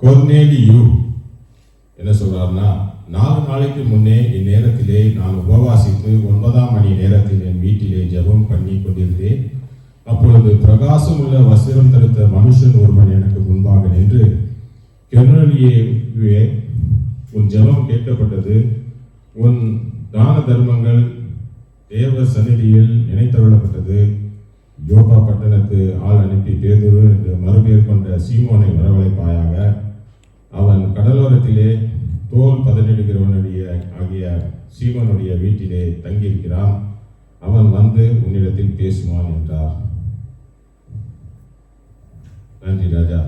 கொர்நேலியு என்ன சொல்றாருன்னா, 4 நாளைக்கு முன்னே இந்நேரத்திலே நான் உபவாசித்து 9ஆம் மணி நேரத்தில் என் வீட்டிலே ஜெபம் பண்ணி கொண்டிருந்தேன். அப்பொழுது பிரகாசம் உள்ள வஸ்திரம் தரித்த மனுஷன் ஒருவன் எனக்கு முன்பாக நின்று, கொர்நேலியுவே, உன் ஜெபம் கேட்கப்பட்டது, உன் தான தர்மங்கள் தேவ சந்நிதியில் நினைத்தருளப்பட்டது. யோப்பா பட்டணத்து ஆள் அனுப்பி பேதுரு என்று மறுபெயர் கொண்ட சீமோனை வரவழைப்பாயாக. அவன் கடலோரத்திலே தோல் பதனிடுகிறவனுடைய ஆகிய சீமோனுடைய வீட்டிலே தங்கியிருக்கிறான். அவன் வந்து உன்னிடத்தில் பேசுவான் என்றார். நன்றி ராஜா.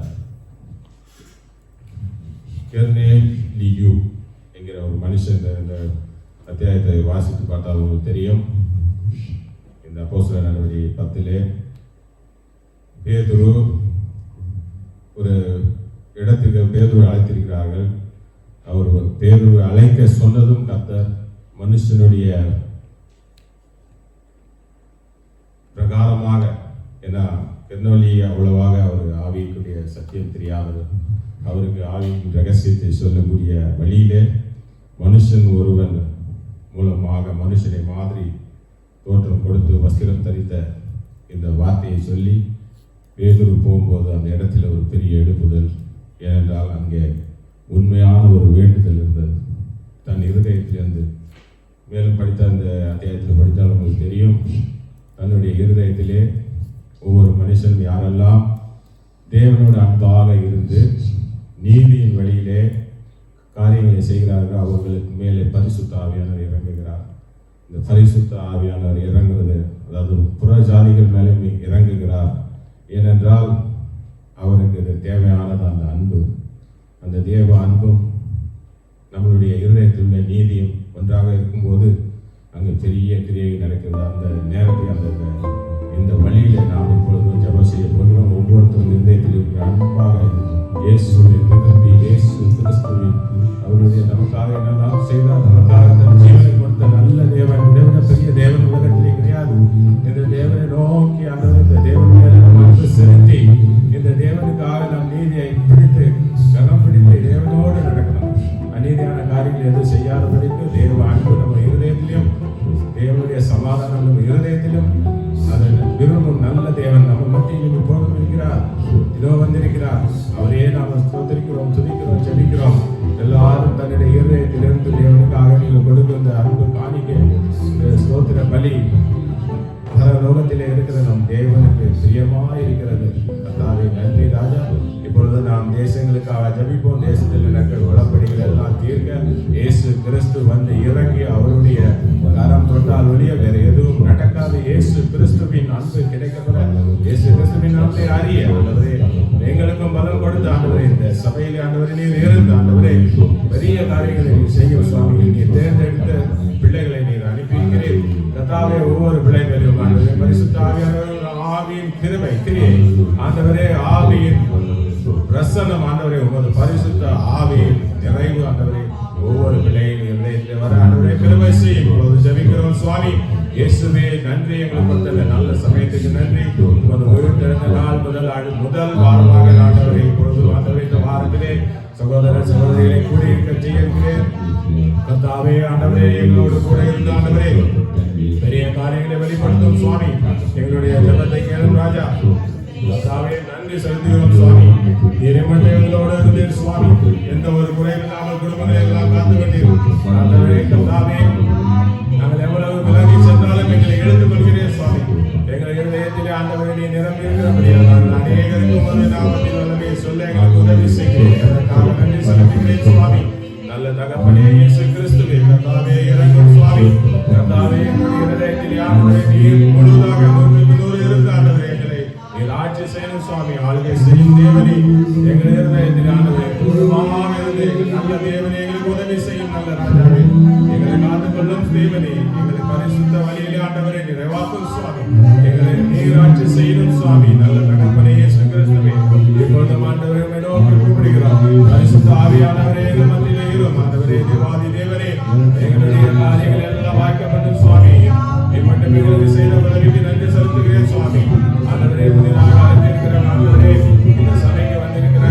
கொர்நேலியு என்கிற ஒரு மனுஷன் இந்த அத்தியாயத்தை வாசித்து பார்த்தால் உங்களுக்கு தெரியும். இந்த அப்போஸ்தலர் நடவடிக்கை 10 பேதுரு ஒரு இடத்துக்கு பேதுரு அழைத்திருக்கிறார்கள். அவர் பேதுரு அழைக்க சொன்னதும் கர்த்தர் மனுஷனுடைய பிரகாரமாக, ஏன்னா கொர்நேலியு அவ்வளவாக அவர் ஆவிக்குரிய சத்தியம் தெரியாதவர், அவருக்கு ஆவியின் ரகசியத்தை சொல்லக்கூடிய வழியிலே மனுஷன் ஒருவன் மூலமாக மனுஷனை மாதிரி தோற்றம் கொடுத்து வஸ்திரம் தரித்த இந்த வார்த்தையை சொல்லி பேதுரு போகும்போது அந்த இடத்துல ஒரு பெரிய எழுப்புதல். ஏனென்றால் அங்கே உண்மையான ஒரு வேண்டுதல் இருந்தது தன் இருதயத்திலிருந்து. மேலும் படித்த அந்த அத்தியாயத்தில் படித்தால் உங்களுக்கு தெரியும், தன்னுடைய இருதயத்திலே ஒவ்வொரு மனுஷன் யாரெல்லாம் தேவனோட அன்பாக இருந்து நீதியின் வழியிலே காரியங்களை செய்கிறார்கள் அவர்களுக்கு மேலே பரிசுத்த ஆவியானவர் இறங்குகிறார். இந்த பரிசுத்த ஆவியானவர் இறங்குறது, அதாவது புற ஜாதிகள் மேலே இறங்குகிறார். ஏனென்றால் அவருக்கு இது தேவையானது அந்த அன்பு. அந்த தேவ அன்பும் நம்மளுடைய இருதயத்தில் உள்ள நீதியும் ஒன்றாக இருக்கும்போது அங்கே பெரிய கிரியை நடக்கிறது. அந்த நேரத்தில் அந்த இந்த வழியில நாம் இப்பொழுது ஜெபம் செய்ய போகிறோம். ஒவ்வொருத்தரும் இருதயத்தில் இருக்கிற அன்பாக இயேசுவின் திரும்பி இயேசு கிறிஸ்துவின் அவருடைய நமக்காக என்னெல்லாம் செய்தார், நமக்காக தன் ஜீவனை கொடுத்த நல்ல தேவன், இதைவிட பெரிய தேவன் உலகத்திலே கிடையாது. இந்த தேவனை நோக்கி அந்த தேவன் மேல நம்ம அன்பு செலுத்தி இந்த தேவனுக்காக நம் நீதியை பிடித்து கனம் பிடித்து தேவனோடு நடக்கணும். அநீதியான காரியங்கள் எதுவும் செய்யாதபடிக்கு தேவ அன்பு நம்ம இருதயத்திலும் தேவனுடைய சமாதானம் நம்ம இருதயத்திலும் அதை விரும்பும் நல்ல தேவன் நம்ம மத்தியில் இப்போதும் இருக்கிறார். இதோ வந்திருக்கிறார். அவரையே நாம் ஸ்தோத்திரிக்கிறோம், துதிக்கிறோம், ஜெபிக்கிறோம். எல்லாரும் தன்னுடைய இருதயத்திலிருந்து தேவனுக்காக நீங்கள் கொடுக்கும் இந்த அன்பு காணிக்கை, ஸ்தோத்திர பலி லோகத்திலே இருக்கிற நம் தேவனுக்கு பிரியமாக இருக்கிறது. கர்த்தாவே நன்றி ராஜா. இப்பொழுது நாம் தேசங்களுக்காக ஜெபிப்போம். தேசத்தில் நடக்கிற குழப்படிகள் எல்லாம் தீர்க்க இயேசு கிறிஸ்து வந்து இறங்கி அவருடைய கரம் தொட்டால் ஒழிய வேற எதுவும் நடக்காது. இயேசு கிறிஸ்துவின் அன்பு கிடைக்கப்பட இயேசு கிறிஸ்துவின் அன்பை அறிய ஆண்டவரே எங்களுக்கும் பலம் கொடுத்த ஆண்டவரே, இந்த சபையிலே ஆண்டவரே நீர் இருந்து ஆண்டவரே பெரிய காரியங்களை நீர் செய்யும் சுவாமி. நீர் தேர்ந்தெடுத்த பிள்ளைகளை நீர் அனுப்பியிருக்கிறீர். கர்த்தாவே ஒவ்வொரு பிள்ளை மேலும் ஆண்டவரே பரிசுத்த ஆவியின் கிருபை கிரியை ஆண்டவரே, ஆவியின் பிரசன்னம் ஆண்டவரே, உமது பரிசுத்த ஆவியின் நிறைவு ஆண்டவரே ஒவ்வொரு பிள்ளையும் இருதயத்தில் வர ஆண்டவரே கிருபை செய்யும். இப்பொழுது ஜெபிக்கிறோம் சுவாமி. இயேசுவே நன்றி, எங்களுக்கு கொடுத்த நல்ல சமயத்துக்கு நன்றி. உமது உயிர்த்தெழுந்த நாள் முதல் வாரமாக ஆண்டவரே இப்பொழுது ஆண்டவரே இந்த வாரத்திலே சகோதர சகோதரிகளை கூடியிருக்க செய்கிறேன். கர்த்தாவே ஆண்டவரே எங்களோடு கூட இருந்த ஆண்டவரே பெரிய காரியங்களை வெளிப்படுத்தும் சுவாமி. எங்களுடைய ஜெபத்தை கேளும் ராஜா. கர்த்தாவே நன்றி செலுத்துகிறோம் சுவாமி. இறைமட்டை எங்களோடு இருந்தீர் சுவாமி. எந்த ஒரு குறையும் இல்லாமல் குடும்பங்களை எல்லாம் காத்து கொண்டீர் ஆண்டவரே. கர்த்தாவே நாங்கள் எவ்வளவு விலகி சென்றாலும் எங்களை எடுத்துக் கொள்கிறேன் சுவாமி. எங்கள் இருதயத்திலே ஆண்டவரை நீ நிரம்பி இருக்கிறபடியால் நாங்கள் அநேகருக்கு உமது நாமத்தில் வல்லமையை சொல்ல எங்களுக்கு உதவி செய்கிறேன். அதற்காக நன்றி செலுத்துகிறேன் சுவாமி. நல்ல தகப்பனே இயேசு கிறிஸ்துவே கர்த்தாவே இறங்கும் சுவாமி. கர்த்தாவே எங்களுடைய இருதயத்திலே ஆண்டவரை நீர் முழுதாக இருந்து ஆண்டவரை எங்களை நீர் ஆட்சி செய்யணும் சுவாமி. ஆளுகை செய்யும் தேவனே எங்கள் இருதயத்திலே ஆண்டவரை பூர்வமாக இருந்து எங்கள் நல்ல தேவனே எங்களுக்கு உதவி செய்யும் நல்ல ராஜாவே. எங்களை காத்துக்கொள்ளும் தேவனே எங்களை பரிசுத்த வழியிலே ஆண்டவரை நிறைவாக்கும் சுவாமி. எங்களை நீராட்சி செய்யணும் சுவாமி. நல்ல தகப்பனே இயேசு கிறிஸ்துவே இப்பொழுது ஆண்டவரை நோக்கி கூப்பிடுகிறோம். பரிசுத்த ஆவியானவரே எங்கள் மத்தியிலே இரும் ஆண்டவரே. தேவாதி தேவனே எங்களுடைய காரியங்கள் எல்லாம் வாய்க்கப்படும் சுவாமி. மட்டும் எங்களுக்கு செய்த உதவிக்கு நன்றி செலுத்துகிறேன் சுவாமி. ஆண்டவரே இருக்கிற ஆண்டவரே இந்த சபைக்கு வந்திருக்கிற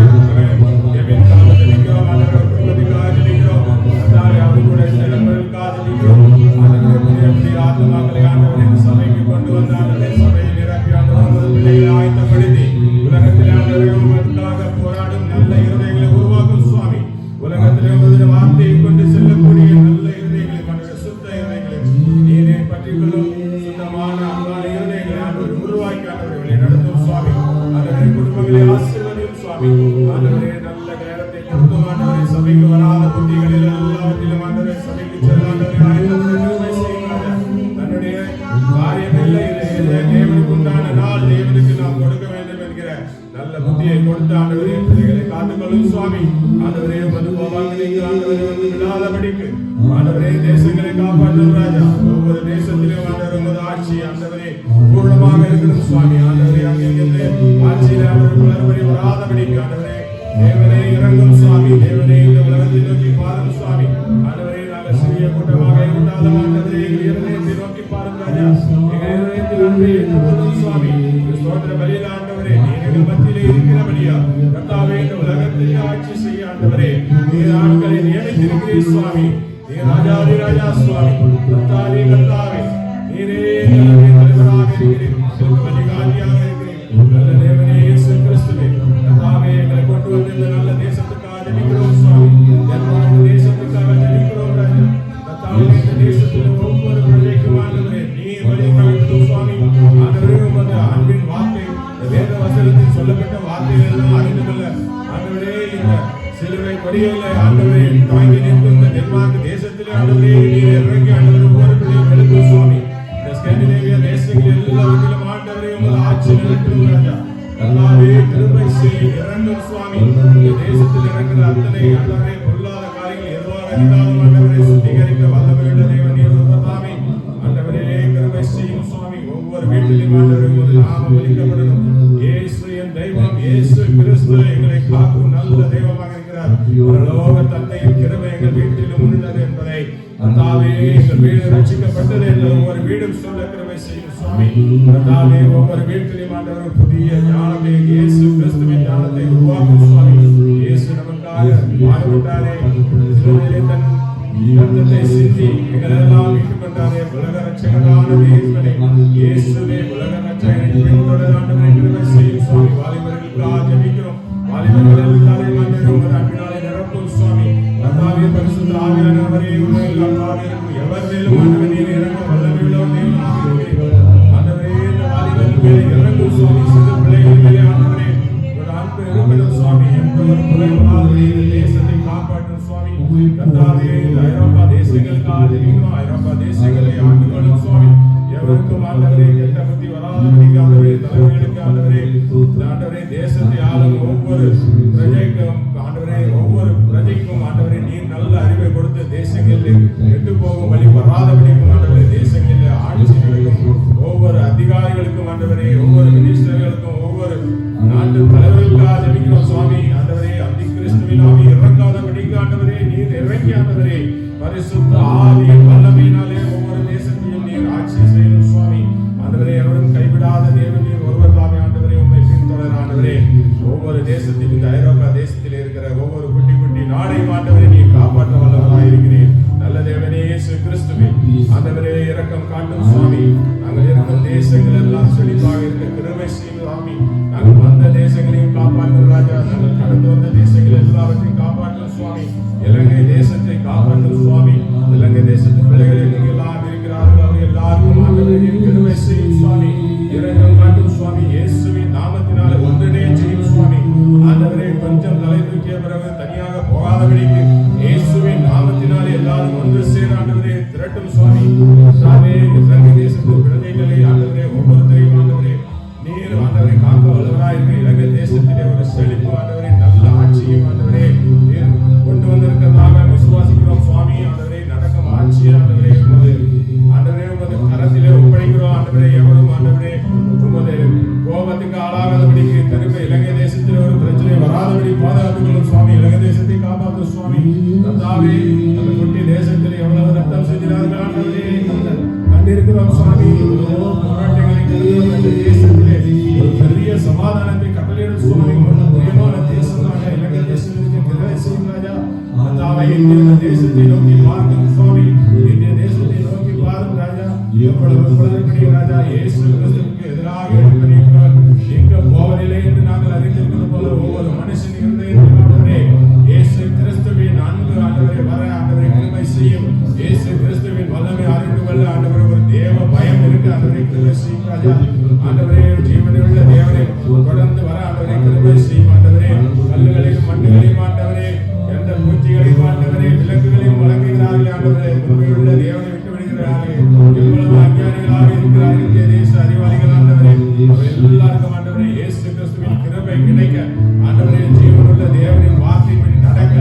சபைக்கு செல்ல ஆண்டவரே ஆயத்தப்பட கிருபை செய்யும் ராஜா. தன்னுடைய காரியம் இல்லை தேவனுக்கு உண்டான நாள் தேவனுக்கு நாம் கொடுக்க வேண்டும் என்கிற நல்ல புத்தியை கொடுத்து ஆண்டவரே பிள்ளைகளை காத்துக்கொள்ளும் சுவாமி. ஆண்டவரே வந்து போவாங்க நீங்கள் ஆண்டவரே வந்து விடாதபடிக்கு ஆண்டவரே தேசங்களை காப்பாற்றும் ராஜா. ஒவ்வொரு தேசத்திலும் ஆண்டவர் உமது ஆட்சி ஆண்டவரே பூர்ணமாக இருக்கணும் சுவாமி. ஆண்டவரே அங்கிருந்து ஆட்சியில் ஆண்டவர் மறுபடி வராதபடிக்கு ஆண்டவரே தேவனே இறங்கும் சுவாமி. தேவனே இந்த உலகத்தை நோக்கி பாரும் சுவாமி. ஆண்டவரே நாங்கள் சிறிய கூட்டமாக இருந்தாலும் ஆண்டவரே எங்கள் இருதயத்தை நோக்கி பாரும் ராஜா. எங்கள் இருதயத்தில் அன்பை ஏற்றுக்கொள்ளும் சுவாமி. ஸ்தோத்திர பலியில ஆண்டவரே எங்கள் மத்தியிலே இருக்கிறபடியா கர்த்தாவே இந்த உலகத்தை ஆட்சி செய்ய ஆண்டவரே நீர் ஆட்களை நியமித்திருக்கிறீர் சுவாமி. நீர் ராஜாதி ராஜா சுவாமி. கர்த்தாவே கர்த்தாவே நீரே தலைவராக இருக்கிறீர். பலிகாரியாக இருக்கிறீர். நல்ல தேவனே இயேசு கிறிஸ்துவே கர்த்தாவே எங்களை கொண்டு வந்து இந்த நல்ல தேசத்துக்காக ஜெபிக்கிறோம் சுவாமி. தேசத்துக்காக ஜெபிக்கிறோம் ராஜா. கர்த்தாவே இந்த தேசத்தில் ஒவ்வொரு பிரஜைக்கும் ஆண்டவரே நீர் வழி நடத்தும் சுவாமி. ஆண்டவரே உமது அன்பின் வார்த்தை வேத வசனத்தில் சொல்லப்பட்ட வார்த்தைகள் எல்லாம் அறிந்து கொள்ள ஆண்டவரே இந்த சிலுவை கொடிகளை ஆண்டவரே தாங்கி நிற்கும் இந்த டென்மார்க் தேசத்திலே ஆண்டவரே நீர் இறங்கி ஆண்டவரே ஒவ்வொரு பிள்ளையும் எழுப்பும் சுவாமி. இந்த ஸ்காண்டினேவியா தேசங்கள் எல்லாவற்றிலும் ஆண்டவரே உமது ஆட்சி நடக்கும் ராஜா. கர்த்தாவே கிருபை செய்யும் இறங்கும் சுவாமி. இந்த தேசத்தில் இறங்குற அத்தனை ஆண்டவரே பொல்லாத காரியங்கள் எதுவாக இருந்தாலும் ஆண்டவரை சுத்திகரிக்க வல்லமையுள்ள தேவன் நீர் ஒருவர்தாமே. ஆண்டவரே கிருபை செய்யும் சுவாமி. ஒவ்வொரு வீட்டிலும் ஆண்டவரே உமது நாமம் வெளிக்கப்படணும். இயேசு என் தெய்வம். இயேசு கிறிஸ்து எங்களை காக்கும் நல்ல தெய்வமாக இருக்கிறார். பரலோக தந்தையின் கிருபை எங்கள் வீட்டிலும் உள்ளது என்பதை கர்த்தாவே எங்கள் வீடு ரட்சிக்கப்பட்டது என்று ஒவ்வொரு வீடும் சொல்ல கிருபை செய்யும் சுவாமி. கர்த்தாவே ஒவ்வொரு வீட்டிலும் ஆண்டவர் புதிய ஞானத்தை இயேசு கிறிஸ்துவின் ஞானத்தை உருவாக்கும் சுவாமி. இயேசு நமக்காக பாடுபட்டாரே. சிலுவையிலே தன் இரத்தத்தை சிந்தி எங்களெல்லாம் மீட்டுக் கொண்டாரே. உலக ரட்சகரான தேவனே இயேசுவே உலக ரட்சகனை பின்தொடர ஆண்டவரை கிருபை செய்யும் சுவாமி. வாலிபர்களுக்காக ஜெபிக்கிறோம். வாலிபர்கள் எல்லாரையும் ஆண்டவரே உமது அன்பினாலே நிரப்பும் சுவாமி. கர்த்தாவே பரிசுத்த ஆவியானவரே உம்மில் கர்த்தாவே எவர் மேலும் ஆண்டவரே நீர் இறங்க வல்லமையுள்ளவர் தேவனாக இருக்கிறீர். ஆண்டவரே இந்த வாலிபர்கள் மேலே இறங்கும் சுவாமி. சிறு பிள்ளைகள் மேலே ஆண்டவரே ஒரு அன்பு இருக்கணும் சுவாமி. எந்த ஒரு குறைபாடு இந்த தேசத்தை காப்பாற்றும் சுவாமி. கர்த்தாவே இந்த ஐரோப்பா தேசங்களுக்காக ஜெபிக்கிறோம். ஐரோப்பா தேசங்களை ஆண்டுகொள்ளும் சுவாமி. எவருக்கும் ஆண்டவரே கெட்ட புத்தி வராதபடிக்கு ஆண்டவரே தலைவர்களுக்கு ஆண்டவரே ஆண்டவரே தேசத்தை ஆளும் ஒவ்வொரு பிரஜைக்கும் ஆண்டவரே ஒவ்வொரு பிரஜைக்கும் ஆண்டவரே நீர் நல்ல அறிவை கொடுத்து தேசங்களில் கெட்டு போகும் வழி வராதபடிக்கும் ஆண்டவரே தேசங்களில் ஆட்சி நடக்கும் ஒவ்வொரு அதிகாரிகளுக்கும் ஆண்டவரே ஒவ்வொரு மினிஸ்டர்களுக்கும் ஒவ்வொரு நாட்டு தலைவர்களுக்காக ஜெபிக்கிறோம் சுவாமி. ஆண்டவரே அந்தி கிறிஸ்துவின் ஆவி இறங்காதபடிக்கு ஆண்டவரே நீர் இறங்கி ஆண்டவரே பரிசுத்த ஆவியின் வல்லமையினாலே ஒவ்வொரு தேசத்தையும் நீர் ஆட்சி செய்யணும் சுவாமி. ஆண்டவரே எவரும் கைவிடாத தேவன் நீர் ஒருவர் தாமே ஆண்டவரே உம்மை பின்தொடர ஆண்டவரே ஒவ்வொரு தேசத்தில் இந்த ஐரோப்பா தேசத்தில் இருக்கிற ஒவ்வொரு குட்டி குட்டி நாடையும் ஆண்டவரே நீர் காப்பாற்ற வல்லவராக இருக்கிறேன். நல்ல தேவனே இயேசு கிறிஸ்துவே ஆண்டவரே இரக்கம் காட்டும் சுவாமி. நாங்கள் இருக்கும் தேசங்கள் எல்லாம் செழிப்பாக இருக்க கிருபை செய்யும் சுவாமி. நாங்கள் வந்த தேசங்களையும் காப்பாற்றும் ராஜா. நாங்கள் கடந்து வந்த தேசங்கள் எல்லாவற்றையும் காப்பாற்றும் சுவாமி. இலங்கை தேசத்தை காப்பாற்றும் சுவாமி. இலங்கை தேசத்து பிள்ளைகளில் நீங்கள் எல்லாம் இருக்கிறார்கள். அவர் எல்லாருக்கும் ஆண்டவரே கிருபை செய்யும் சுவாமி. இரக்கம் காட்டும் சுவாமி. இயேசுவின் நாமத்தினால ஒன்றினே செய்யும் சுவாமி. ஆண்டவரே கொஞ்சம் தலை தூக்கிய பிறகு தனியாக போகாதபடிக்கு இயேசுவின் நாமத்தினாலே எல்லாரும் ஒன்று சேர ஆண்டவரே திரட்டும் சுவாமி. இலங்கை தேசத்து பிள்ளைகளை ஆண்டவரே ஒவ்வொருத்தரையும் ஆண்டவரே நீர் ஆண்டவரை காக்க வல்லவராயிருக்க இலங்கை தேசத்திலே ஒரு செழிப்பு ஆண்டவரே நல்ல ஆட்சியும் ஆண்டவரே நீர் கொண்டு வந்திருக்கிறதாக விசுவாசிக்கிறோம் சுவாமி. ஆண்டவரே நடக்கும் ஆட்சி ஆண்டவரே உமது ஆண்டவரே உமது கரத்திலே ஒப்படைக்கிறோம் ஆண்டவரே. எவரும் ஆண்டவரே உமது கோபத்துக்கு ஆளாகாதபடிக்கு திரும்ப இலங்கை தேசத்தில் ஒரு பிரச்சனை வராதபடி பாதுகாத்துக்கொள்ளும் சுவாமி. இலங்கை தேசத்தை காப்பாற்றும் சுவாமி. கர்த்தாவே அந்த குட்டி தேசத்தில் எவ்வளவு ரத்தம் செஞ்சினார்கள் ஆண்டவரே கண்டிருக்கிறோம் சுவாமி. போராட்டங்களை தேசத்திலே ஒரு பெரிய சமாதானத்தை கட்டளையிடும் சுவாமி. பிரியமான தேசமாக இலங்கை தேசத்திற்கு கிருபை செய்யும் ராஜா. கர்த்தாவே இந்திய தேசத்தை நோக்கி பார்க்கும் சுவாமி. இந்திய தேசத்தை நோக்கி பாரும் ராஜா. எவ்வளவு குழந்தைப்படி ராஜா இயேசு கிறிஸ்துவுக்கு எதிராக இருக்கிறார். எங்க போவதில்லை என்று நாங்கள் அறிந்திருக்கிறது போல ஒவ்வொரு மனுஷன் இருந்தே இயேசு கிறிஸ்துவின் அன்பு ஆண்டவரை வர ஆண்டவரை கிருபை செய்யும். இயேசு கிறிஸ்துவின் வல்லமை அறிந்து கொள்ள ஆண்டவரை ஒரு தேவ பயம் இருக்கு ஆண்டவரை கிருபை செய்யும் ராஜா. ஆண்டவரே ஜீவனுள்ள தேவனை தொடர்ந்து வர ஆண்டவரை கிருபை செய்யும் ஆண்டவரே. கல்லுகளையும் மண்ணுகளையும் ஆண்டவரே எந்த பூச்சிகளையும் ஆண்டவரே விலங்குகளையும் வழங்குகிறார்கள் ஆண்டவரே. கிருபையுள்ள தேவனை விட்டு விடுகிறார்கள். எவ்வளவு அஞ்ஞானிகளாக இருக்கிறார்கள் இந்திய தேச அறிவாளிகள் ஆண்டவரே, எல்லாருக்கும் ஆண்டவரே இயேசு கிறிஸ்துவின் கிருபை கிடைக்க, ஆண்டவரே ஜீவனுள்ள தேவனின் வார்த்தைப்படி நடக்க,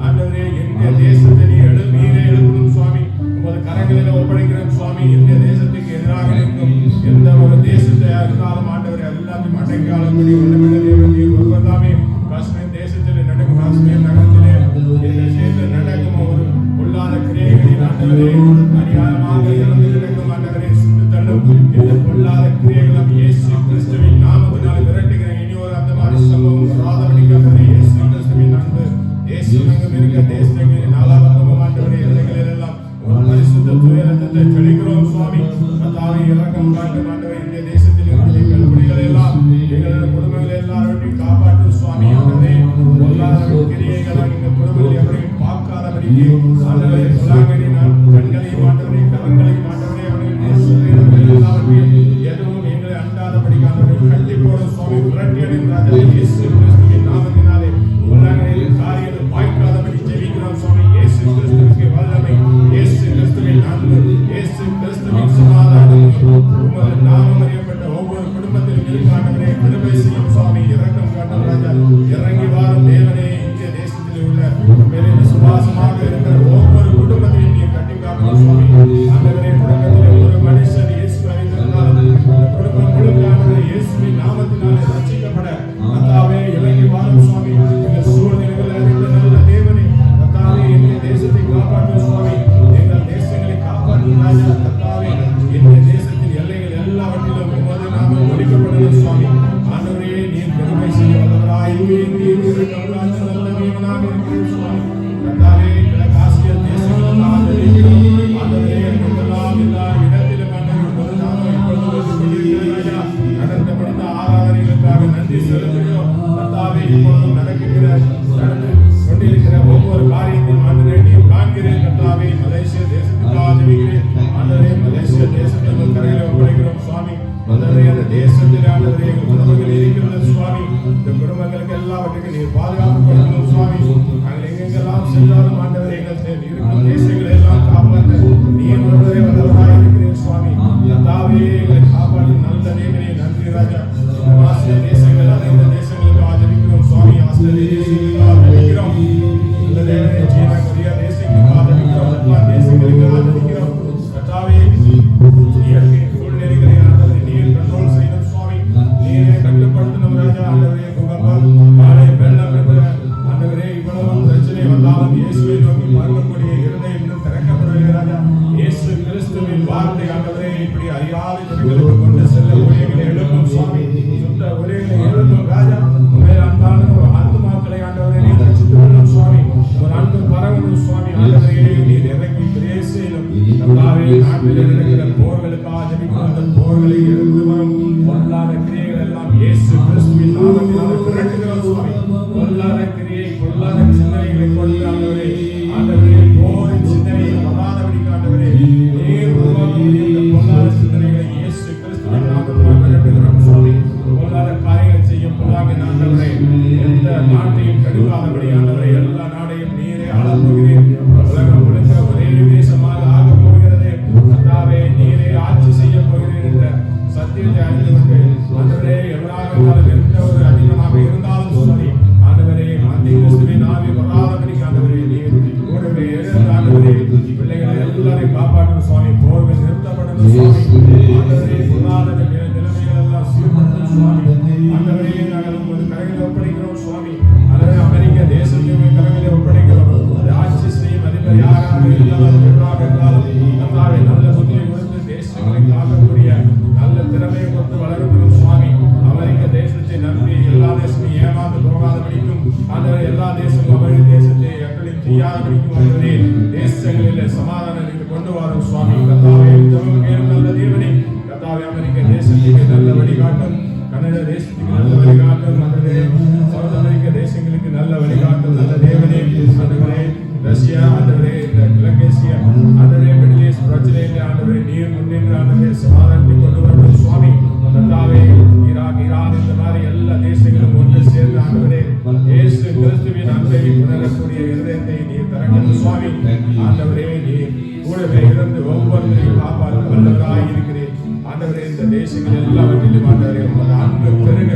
ஆண்டவரே இந்திய தேசத்தை நீரே எழுப்பணும் சுவாமி. உமது கரங்களில் ஒப்படைக்கிறோம் சுவாமி. இந்திய தேசத்துக்கு எதிராக இருக்கும் எந்த ஒரு தேசத்தை இருந்தாலும் ஆண்டவரே எல்லாத்தையும் அடைக்காலப்படி ஒன்றுமில்லை தேவன் நீர் ஒருவர்தாமே. காஷ்மீர் தேசத்திலே நடக்கும், காஷ்மீர் நகரத்திலே இந்த விஷயத்தில் நடக்கும் ஒரு பொல்லாத கிரியைகளின் ஆண்டவரே அநியாயமாக இறந்து கிடக்கும் ஆண்டவரே சுட்டு தள்ளும் இந்த பொல்லாத கிரியைகளும் இயேசு கிறிஸ்துவின் நாமத்தினால் விரட்டுகிற இனி ஒரு அந்த மாதிரி சம்பவம் வராதபடிக்கு இயேசு கிறிஸ்துவின் அன்பு தேசமெங்கும் இருக்க தேசங்களின் நாலாபத்தமும் ஆண்டவரே எல்லைகளில் எல்லாம் ஒரு பரிசுத்த துயரத்தை செழிக்கிறோம் சுவாமி. கர்த்தாவே இரக்கம் காட்டும் ஆண்டவரே இந்திய தேசத்தில் இருக்கிற எங்கள் குடிகளை எல்லாம் எங்களது குடும்பங்களை எல்லாரையும் காப்பாற்றும் சுவாமி. ஆண்டவரே பொல்லாத கிரியைகளால் எங்கள் குடும்பங்களை எவரையும் பார்க்காதபடிக்கு ஆண்டவரே பொல்லாங்கனின் கண்களையும் ஆண்டவரே கரங்களையும் ஆண்டவரே அவர்கள் எல்லாவற்றையும் எதுவும் எங்களை அண்டாதபடிக்கு ஆண்டவரை கட்டி போடும் சுவாமி. விரட்டி அடைந்தார் இயேசு கிறிஸ்துவின் நாமத்தினாலே பொல்லாங்கனின் காரியங்கள் வாய்க்காதபடி ஜெபிக்கிறோம் சுவாமி. இயேசு கிறிஸ்துவிற்கு வல்லமை, இயேசு கிறிஸ்துவின் அன்பு, இயேசு கிறிஸ்துவின் சமாதானம் உமது நாமம் அறியப்பட்ட ஒவ்வொரு குடும்பத்திலும் இருக்காண்டவரே கிருபை செய்யும் சுவாமி. இரக்கம் காட்டும் ராஜா, இறங்கி வாரும் தேவனே. இந்திய தேசத்தில் உள்ள மேலே விசுவாசமாக இருக்கிற ஒவ்வொரு குடும்பத்தையும் நீ கட்டி காக்கும் சுவாமி. ஆண்டவரே குடும்பத்தில் ஒரு மனுஷன் இயேசு அறிந்திருந்தால் குடும்பம் முழுக்க ஆண்டவரே இயேசுவின் நாமத்தினாலே ரட்சிக்கப்பட கர்த்தாவே இறங்கி வாரும் சுவாமி. இந்த சூழ்நிலைகளை அறிந்த நல்ல தேவனே கர்த்தாவே இந்திய தேசத்தை காப்பாற்றும் சுவாமி. எங்கள் தேசங்களை காப்பாற்றும் ராஜா. கர்த்தாவே இந்திய தேசத்தின் எல்லைகள் எல்லாவற்றிலும் உமது நாமம் ஒலிக்கப்படணும் சுவாமி. ஆண்டவரே நீர் பெருமை செய்ய வல்லவராய் நீர் இரக்கம் காட்ட நல்ல தேவனாக இருக்கிறீர் சுவாமி. கர்த்தாவே கிழக்காசிய தேசங்கள் ஆண்டவரே எங்கெல்லாம் எல்லா இடத்திலும் ஆண்டவரே நாமம் இப்பொழுது ராஜா நடந்து முடிந்த ஆராதனைகளுக்காக நன்றி செலுத்துகிறோம். கர்த்தாவே இப்பொழுது நடக்கிற நடந்து கொண்டிருக்கிற ஒவ்வொரு காரியத்தையும் ஆண்டவரே நீர் காண்கிறேன். கர்த்தாவே மலேசிய தேசத்துக்காக ஜெபிக்கிறேன். ஆண்டவரே மலேசிய தேசத்தை உங்கள் கரையில் ஒப்படைக்கிறோம் சுவாமி. ஆண்டவரே அந்த தேசத்தில் ஆண்டவரே எங்கள் குடும்பங்கள் இருக்கிறது சுவாமி. இந்த குடும்பங்களுக்கு எல்லாவற்றுக்கும் நீர் பாதுகாப்பு கொடுக்கணும் சுவாமி. நாங்கள் எங்கெங்கெல்லாம் சென்றாலும் ஆண்டவரே எங்கள் இருக்கும் தேசங்களை எல்லாம் காப்பாற்ற நீர் ஒருவரே வல்லவராய் இருக்கிறீர் சுவாமி. கர்த்தாவே எங்களை காப்பாற்றும் நல்ல தேவனே நன்றி ராஜா. ஆசிய தேசங்கள் அனைத்து தேசங்களுக்கு ஆதரிக்கிறோம் சுவாமி. ஆஸ்திரேலிய தேசங்களுக்கு ஆதரிக்கிறோம் நல்ல தேவனே. சீனா கொரியா தேசங்களுக்கு ஆதரிக்கிறோம். ஜப்பான் தேசங்களுக்கு ஆதரிக்கிறோம். கர்த்தாவே இயற்கை சூழ்நிலைகளை ஆண்டவரே நீர் கண்ட்ரோல் செய்யணும் சுவாமி. நீரே கட்டுப்படுத்தணும் ராஜா. ஆண்டவரே பூகம்பம் மழை வெள்ளம் என்ற ஆண்டவரே இவ்வளவு பிரச்சனை வந்தாலும் இயேசுவை நோக்கி பார்க்கக்கூடிய இருதயம் இன்னும் திறக்கப்படவில்லை ராஜா. இயேசு கிறிஸ்துவின் வார்த்தை ஆண்டவரே இப்படி அறியாத ஜனங்களுக்கு கொண்டு செல்ல ஊழியர்களை எழுப்பும் சுவாமி. சுத்த ஊழியர்களை எழுப்பும் ராஜா. உண்மையில் அன்பான ஒரு ஆத்துமாக்களை ஆண்டவரே நீர் ரட்சித்து கொள்ளும் சுவாமி. ஒரு அன்பு பரவணும் சுவாமி. ஆண்டவரே நீர் இறங்கி கிரியை செய்யணும். கர்த்தாவே நாட்டில் இருக்கிற போர்களுக்காக ஜெபிக்கிறோம். அந்த போர்களை எழுந்து வரும் பொல்லாத கிரியைகள் எல்லாம் இயேசு கிறிஸ்துவின் நாமத்தினால் விரட்டுகிறோம் சுவாமி. பொல்லாத கிரியை பொல்லாத சிந்தனைகளை கொண்டு ஆண்டவரே ஆண்டவரே போரின் சிந்தனையை வராதபடிக்கு ஆண்டவரே நீர் உருவாக்கக்கூடிய இந்த பொல்லாத சிந்தனைகளை இயேசு கிறிஸ்துவின் நாமத்தினால் விரட்டுகிறோம் சுவாமி. பொல்லாத காரியங்களை செய்யும் பொல்லாத ஆண்டவரே எந்த நாட்டையும் கெடுக்காதபடி ஆண்டவரே எல்லா நாடையும் நீரே ஆளப் போகிறேன். உலகம் முழுக்க ஒரே தேசமாக ஆகப் போகிறது. கர்த்தாவே நீரே ஆட்சி செய்ய போகிறேன் என்ற சத்தியத்தை அறிந்து கொண்டு ஆண்டவரே எவராக இருந்தாலும் எந்த ஒரு அதிகமாக இருந்தாலும் சரி ஆண்டவரே மத்திய கிறிஸ்துவின் ஆவி வராதபடிக்கு ஆண்டவரே நீர் கூடவே எழுந்து ஆண்டவரே பிள்ளைகளை எல்லாரையும் காப்பாற்றும் சுவாமி. போர்கள் நிறுத்தப்படணும் சுவாமி. ஆண்டவரே பொருளாதார நிலைமைகள் எல்லாம் சீர்படுத்தும் சுவாமி. ஆண்டவரே நாங்கள் உமது கரங்களில் ஒப்படைக்கிறோம் சுவாமி. ஆண்டவரே அமெரிக்க தேசத்தையும் கரங்களில் ஒப்படைக்கிறோம். ஆட்சி செய்யும் அதிபர் யாராக இருந்தாலும் எவராக இருந்தாலும் கர்த்தாவே நல்ல புத்தியை கொடுத்து தேசங்களை காக்கக்கூடிய நல்ல திறமையை கொடுத்து வளர்க்கணும் சுவாமி. அமெரிக்க தேசத்தை நம்பி எல்லா தேசமும் ஏமாந்து போகாதபடிக்கும் ஆண்டவரே எல்லா தேசமும் அமெரிக்க தேசத்தை எங்களின் செய்யாதபடிக்கும் ஆண்டவரே தேசங்களில் சமாதானத்தை கொண்டு வரும் சுவாமி. கர்த்தாவே ஜெபம் கேளும் நல்ல தேவனே. கர்த்தாவே அமெரிக்க தேசத்துக்கு நல்ல வழிகாட்டும். கனடா தேசத்துக்கு நல்ல வழிகாட்டும். ஆண்டவரே சவுத் அமெரிக்க தேசங்களுக்கு நல்ல வழிகாட்டும் நல்ல தேவனே. ஆண்டவரே ரஷ்யா ஆண்டவரே இந்த கிழக்கேசியா ஆண்டவரே மிடில் ஈஸ்ட் பிரச்சனையில் ஆண்டவரே நீர் முன்னின்று ஆண்டவரே சமாதானத்தை கொண்டு வரணும் சுவாமி. கர்த்தாவே ஈராக் ஈரான் இந்த மாதிரி எல்லா தேசங்களும் ஒன்று சேர்ந்து ஆண்டவரே இயேசு கிறிஸ்துவின் அன்பை உணரக்கூடிய இருதயத்தை நீர் தரணும் சுவாமி. ஆண்டவரே நீர் தேசங்கள் எல்லாவற்றிலும் ஆண்டவரே உமது அன்பு பெருக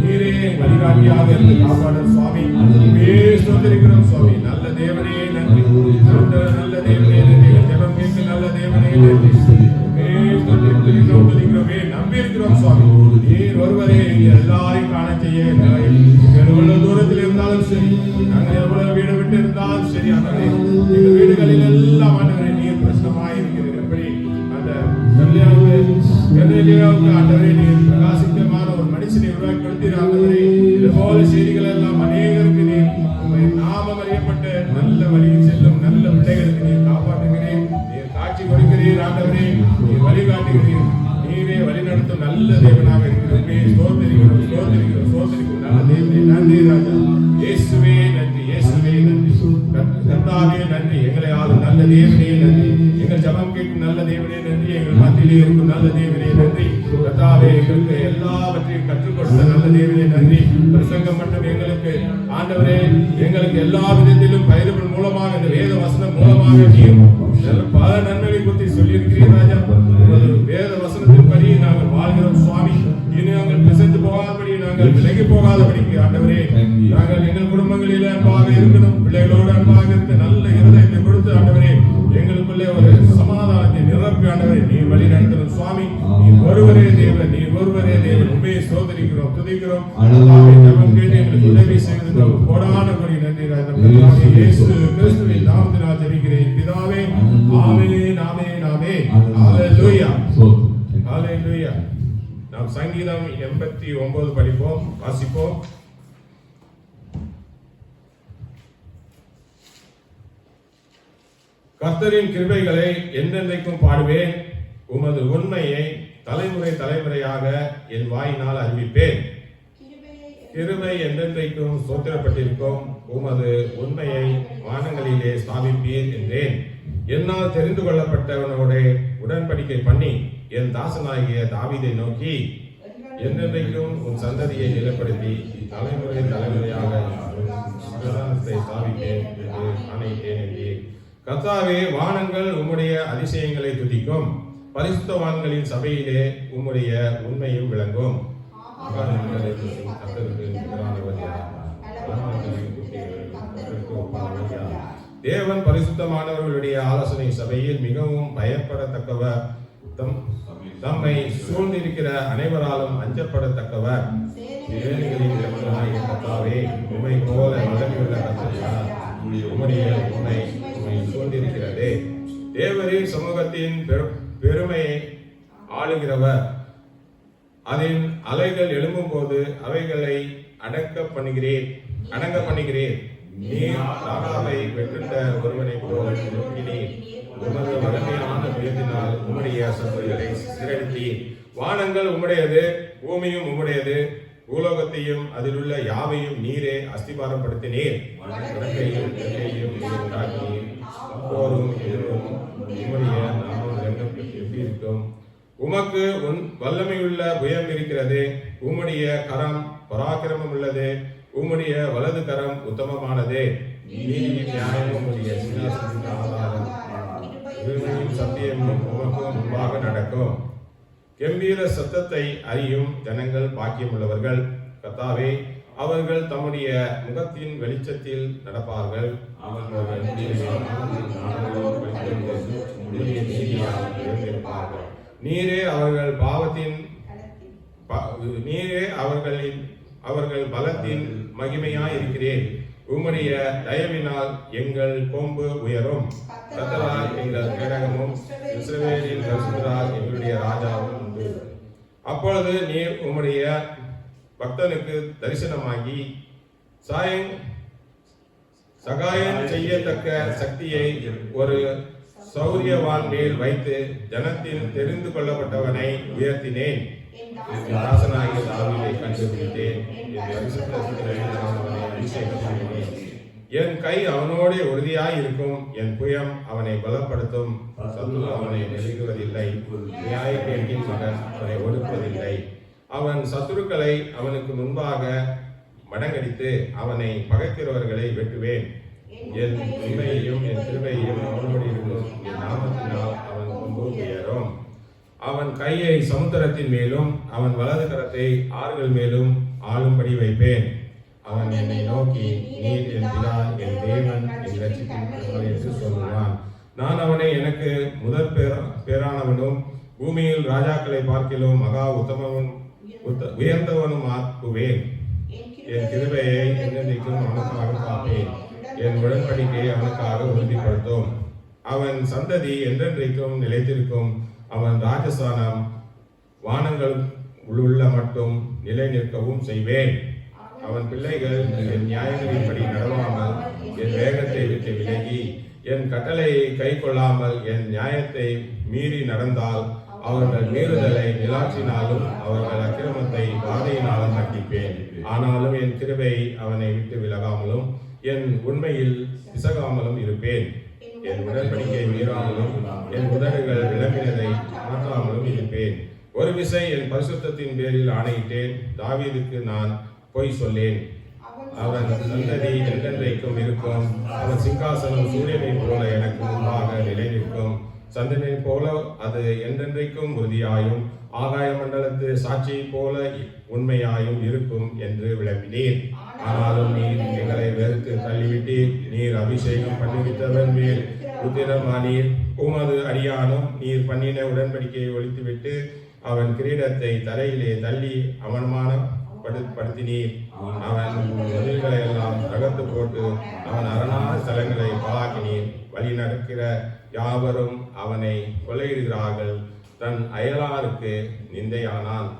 நீரே வழிகாட்டியாக இருந்து காப்பாடும் சுவாமி. ஸ்தோத்திரிக்கிறோம் சுவாமி. நல்ல தேவனே நன்றி. நல்ல தேவனே நன்றி. ஜெபம் கேட்க நல்ல தேவனே நன்றி. நம்பி இருக்கிறோம் சுவாமி. நீர் ஒருவரே எல்லாரையும் காண செய்ய எவ்வளவு தூரத்தில் இருந்தாலும் சரி, நாங்கள் எவ்வளவு வீடு விட்டு இருந்தாலும் சரி, ஆண்டவரே எங்கள் வீடுகளில் எல்லாம் ஆண்டவரே நீர் பிரசனமாய் இருக்கிறீர். எப்படி அந்த ஆண்டவரே நீர் பிரகாசிக்கமான ஒரு மனுஷனை உருவாக்கி கொடுத்தீர் ஆண்டவரே. இது போல செய்திகள் எல்லாம் அநேகருக்கு நீர் நாமம் அறியப்பட்ட நல்ல வழியில் செல்லும் நல்ல பிள்ளைகளுக்கு நீர் காப்பாற்றுகிறேன். நீர் காட்சி கொடுக்கிறீர் ஆண்டவரே. நீர் வழிகாட்டுகிறீர். நீரே வழிநடத்தும் நல்ல தேவனாக இருக்கிறீர். சோதரிக்கிறோம் சோதரிக்கிறோம் சோதரிக்கிறோம் நல்ல தேவனே நன்றி ராஜா. இயேசுவே நன்றி. இயேசுவே நன்றி. கர்த்தாவே நன்றி. எங்களை ஆளும் நல்ல தேவனே நன்றி. எங்கள் ஜெபம் கேட்கும் நல்ல தேவனே நன்றி. எங்கள் மத்தியிலே இருக்கும் நல்ல தேவனே நன்றி. கர்த்தாவே எங்களுக்கு எல்லாவற்றையும் கற்றுக் கொடுத்த நல்ல தேவனே நன்றி. பிரசங்கம் மட்டும் எங்களுக்கு ஆண்டவரே எங்களுக்கு எல்லா விதத்திலும் பயிர்கள் மூலமாக இந்த வேத வசனம் மூலமாக நீர் பல நன்மைகளை பற்றி சொல்லியிருக்கிறீர் ராஜா. வேத வசனத்தின்படி நாங்கள் வாழ்கிறோம் சுவாமி. இனி நாங்கள் பிசைந்து போகாதபடி, நாங்கள் விலகி போகாதபடிக்கு ஆண்டவரே நாங்கள் எங்கள் குடும்பங்களில் அன்பாக இருக்கணும். பிள்ளைகளோடு அன்பாக இருக்க நல்ல இருதயத்தை கொடுத்து ஆண்டவரே எங்களுக்குள்ளே ஒரு சமாதானத்தை நிரப்பி ஆண்டவரே நீர் வழி நடத்தணும் சுவாமி. நீர் ஒருவரே தேவன். நீர் ஒருவரே தேவன். உண்மையை சோதரிக்கிறோம் துதிக்கிறோம். ஜெபம் கேட்டு எங்களுக்கு உதவி செய்து கோடான கோடி நன்றி ராஜா. இயேசு கிறிஸ்துவின் நாமத்தினால் ஜெபிக்கிறேன் பிதாவே. ஆமென் ஆமென் ஆமென். ஹalleluya ஹalleluya. நாம் சங்கீதம் 89 படிப்போம், வாசிப்போம். கர்த்தரின் கிருபைகளை என்றென்றைக்கும் பாடுவேன். உமது உண்மையை தலைமுறை தலைமுறையாக என் வாயினால் அறிவிப்பேன். கிருபை என்றென்றைக்கும் ஸ்தோத்திரப்பட்டிருக்கும். உமது உண்மையை வானங்களிலே ஸ்தாபிப்பீர் என்றேன். என்னால் தெரிந்து கொள்ளப்பட்டவனோட உடன்படிக்கை பண்ணி என் தாசனாகிய தாவீதை நோக்கி என்றென்றைக்கும் உன் சந்ததியை நிலைப்படுத்தி தலைமுறை தலைமுறையாக ஸ்தாபிப்பேன் என்று ஆணையிட்டேன் என்றேன். கர்த்தாவே, வானங்கள் உம்முடைய அதிசயங்களை துதிக்கும். பரிசுத்தவான்களின் சபையிலே உம்முடைய உண்மையும் விளங்கும். தேவன் பரிசுத்தமானவர்களுடைய ஆலோசனை சபையில் மிகவும் பயப்படத்தக்கவர். தம்மை சூழ்ந்திருக்கிற அனைவராலும் அஞ்சப்படத்தக்கவர். ஏழைகளின் தேவனாகிய கர்த்தாவே, உம்மை போல வல்லமையுள்ள கர்த்தர் யார்? உம்முடைய உண்மை உம்மை சூழ்ந்திருக்கிறது. தேவரின் சமூகத்தின் பெருமையை ஆளுகிறவர். அதன் அலைகள் எழும்பும் போது அவைகளை அடங்க பண்ணுகிறேன். நீர் ராகாவை வெற்றிட்ட ஒருவனை போல் நோக்கினீர். உமது வலிமையான புயத்தினால் உம்முடைய சத்துருக்களை சிதறடித்தீர். வானங்கள் உம்முடையது, பூமியும் உம்முடையது. பூலோகத்தையும் அதிலுள்ள யாவையும் நீரே அஸ்திபாரப்படுத்தினீர். உம்முடைய நாமம் எப்படி இருக்கும்? உமக்கு வல்லமையுள்ள புயம் இருக்கிறது. உம்முடைய கரம் பராக்கிரமம் உள்ளது. உம்முடைய வலது கரம் உத்தமமானது. நியாயமுடைய சிங்காசனத்தின் ஆதாரம். சத்தியமும் உமக்கு முன்பாக நடக்கும். கம்பீர சத்தத்தை அறியும் ஜனங்கள் பாக்கியமுள்ளவர்கள். கர்த்தாவே, அவர்கள் தம்முடைய முகத்தின் வெளிச்சத்தில் நடப்பார்கள். நீரே அவர்கள் பலத்தின் மகிமையாய் இருக்கிறேன். உம்முடைய தயவினால் எங்கள் கொம்பு உயரும். கர்த்தரால் எங்கள் கேடகமும் இஸ்ரவேலின் பரிசுத்தரால் எங்களுடைய ராஜாவும் உண்டு. அப்பொழுது நீர் உம்முடைய பக்தனுக்கு தரிசனமாகி சகாயம் செய்யத்தக்க சக்தியை ஒரு சௌரியவான் மேல் வைத்து ஜனத்தின் தெரிந்து கொள்ளப்பட்டவனை உயர்த்தினேன். தாசனாகிய தாவீதை கண்டுபிடித்தேன். என் கை அவனோட உறுதியாய் இருக்கும். என் புயம் அவனை பலப்படுத்தும். சத்துரு அவனை நெருங்குவதில்லை. நியாயக்கேட்டின் மகன் அவனை ஒடுக்குவதில்லை. அவன் சத்துருக்களை அவனுக்கு முன்பாக மடங்கடித்து அவனை பகைக்கிறவர்களை வெட்டுவேன். என் உண்மையையும் என் கிருபையையும் அவனோடு இருக்கும். என் நாமத்தினால் அவன் கொம்பு உயரும். அவன் கையை சமுத்திரத்தின் மேலும் அவன் வலது கரத்தை ஆறுகள் மேலும் ஆளும்படி வைப்பேன். அவன் என்னை நோக்கி, நீர் என் பிதா, என் தேவன், என் இரட்சிப்பின் கடவுள் என்று சொல்லுவான். நான் அவனை எனக்கு முதற் பேரானவனும் பூமியில் ராஜாக்களை பார்க்கிலும் மகா உயர்ந்தவனும் ஆக்குவேன். என் கிருபையை என்னென்றைக்கும் அவனுக்காக காப்பேன். என் உடன்படிக்கையை அவனுக்காக உறுதிப்படுத்தும். அவன் சந்ததி என்றென்றைக்கும் நிலைத்திருக்கும். அவன் ராஜஸ்தானம் வானங்கள் உள்ள மட்டும் நிலை நிற்கவும் செய்வேன். அவன் பிள்ளைகள் என் நியாயங்களின்படி நடவாமல் என் வேகத்தை விட்டு விலகி என் கட்டளையை கை கொள்ளாமல் என் நியாயத்தை மீறி நடந்தால் அவர்கள் மீறுதலை நிலாற்றினாலும் அவர்கள் அக்கிரமத்தை வாதையினாலும் தண்டிப்பேன். ஆனாலும் என் கிருபை அவனை விட்டு விலகாமலும் என் உண்மையில் பிசகாமலும் இருப்பேன். என் உடன்படிக்கை மீறாமலும் என் உதடுகள் விளம்பினதை மாற்றாமலும் இருப்பேன். ஒரு விசை என் பரிசுத்தத்தின் பேரில் ஆணையிட்டேன். தாவீதுக்கு நான் பொய் சொல்லேன். அவன் சந்ததி என்றென்றைக்கும் இருக்கும். அவன் சிங்காசனம் சூரியனை போல எனக்கு முன்பாக நிலை நிற்கும். சந்திரனை போல அது என்றென்றைக்கும் உறுதியாயும் ஆகாய மண்டலத்து சாட்சியை போல உண்மையாயும் இருக்கும் என்று விளம்பினீர். ஆனாலும் நீர் எங்களை வெறுத்து தள்ளிவிட்டீர். நீர் அபிஷேகம் பண்ணிவிட்டவன் மேல் உத்திரமானீர். உமது அடியானும் நீர் பண்ணின உடன்படிக்கையை ஒழித்துவிட்டு அவன் கிரீடத்தை தரையிலே தள்ளி அவமானப்படுத்தினீர். அவன் மதில்களை எல்லாம் தகர்த்து போட்டு அவன் அரணான ஸ்தலங்களை பாழாக்கினீர். வழி நடக்கிற யாவரும் அவனை கொள்ளையிடுகிறார்கள். தன் அயலாருக்கு நிந்தையானான்.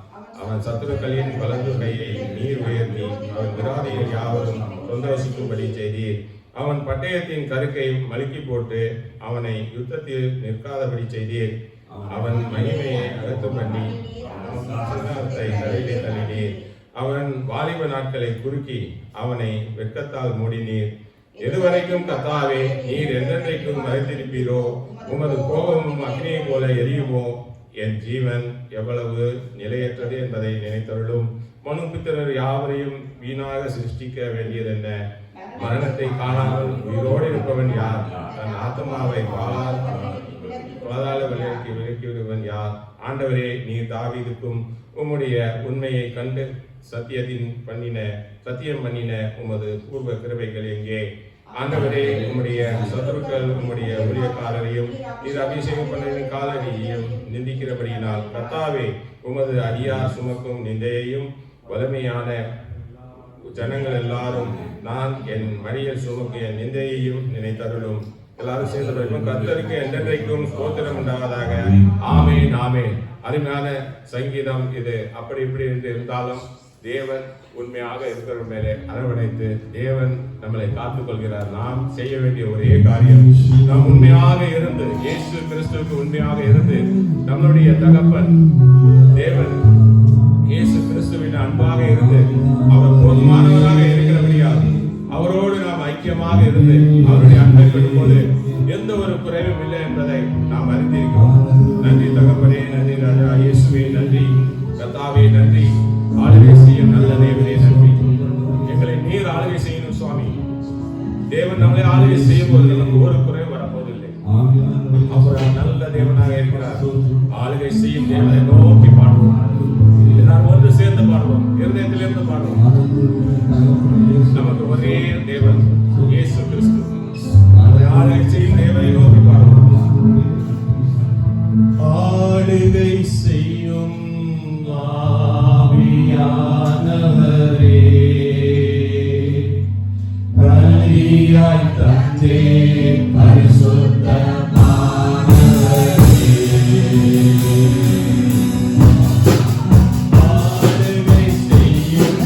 அவன் சத்துருக்களின் வலது கையை நீர் உயர்த்தி அவன் விரோதிகள் யாவரும் சந்தோஷிக்கும்படி செய்தீர். அவன் பட்டயத்தின் கருக்கை மலுக்கி போட்டு அவனை யுத்தத்தில் நிற்காதபடி செய்தீர். அவன் மகிமையை அகத்து பண்ணி சிங்காரத்தை தரையிலே தள்ளினீர். அவன் வாலிப நாட்களை குறுக்கி அவனை வெட்கத்தால் மூடினீர். எதுவரைக்கும் கர்த்தாவே நீர் என்றென்றைக்கும் மறைத்திருப்பீரோ? உமது கோபமும் அக்னியை போல எரியுமோ? என் ஜீவன் எவ்வளவு நிலையற்றது என்பதை நினைத்தருளும். மனுபுத்திரர் யாவரையும் வீணாக சிருஷ்டிக்க வேண்டியதென்ன? மரணத்தை காணாமல் உயிரோடு இருப்பவன் யார்? தன் ஆத்மாவை பாதாள விலக்கி விடுவன் யார்? ஆண்டவரே, நீர் தாவீதுக்கும் உம்முடைய உண்மையை கண்டு சத்தியம் பண்ணின உமது பூர்வ கிருபைகள் எங்கே? ஆண்டவரே, உம்முடைய சத்துருக்கள் உம்முடைய ஊழியக்காரரையும் நீர் அபிஷேகம் பண்ணின காலடியையும் நிந்திக்கிறபடியினால் கர்த்தாவே, உமது அடியார் சுமக்கும் நிந்தையையும் வலிமையான ஜனங்கள் எல்லாரும் நான் என் மடியில் சுமக்கிய நிந்தையையும் நினைத்தருளும். எல்லாரும் சேர்ந்து கர்த்தருக்கு என்றென்றைக்கும் ஸ்தோத்திரம் உண்டாவதாக. ஆமென், ஆமென். அருமையான சங்கீதம் இது. அப்படி இப்படி என்று இருந்தாலும் தேவன் உண்மையாக இருக்கிற மேலே அரவணைத்து தேவன் நம்மளை காத்துக் கொள்கிறார். நாம் செய்ய வேண்டிய ஒரே காரியம், நாம் உண்மையாக இருந்து இயேசு கிறிஸ்துவுக்கு உண்மையாக இருந்து நம்மளுடைய தகப்பன் தேவன் இயேசு கிறிஸ்துவின் அன்பாக இருந்து அவர் போதுமானவராக இருக்கிறபடியால் அவரோடு நாம் ஐக்கியமாக இருந்து அவருடைய அன்பை பெறும்போது எந்த ஒரு குறைவும் இல்லை என்பதை நாம் அறிந்திருக்கிறோம். நன்றி தகப்பனே, நன்றி ராஜா இயேசுவே, நன்றி கர்த்தாவே, நன்றி ஆளுகை செய்யும் நல்ல தேவனே, நன்றி. எங்களை நீர் ஆளுகை செய்யணும் சுவாமி. தேவன் நம்மளை ஆளுகை செய்யும் போது நமக்கு ஒரு குறைவு வரப்போவதில்லை. அப்புறம் நல்ல தேவனாக இருக்கிறார். ஆளுகை செய்யும் தேவனை நோக்கி பாடுவோம். நான் ஒன்று சேர்ந்து பாடுவோம், இருதயத்திலிருந்து பாடுவோம். நமக்கு ஒரே தேவன் இயேசு கிறிஸ்து. ஆளுகை செய்யும் தேவனை நோக்கி பாடுவோம். ஆளுகை செய்யும் ஆவியானவரே, பலியாய் தந்தே பரிசுத்தமானவரே, ஆளுகை செய்யும்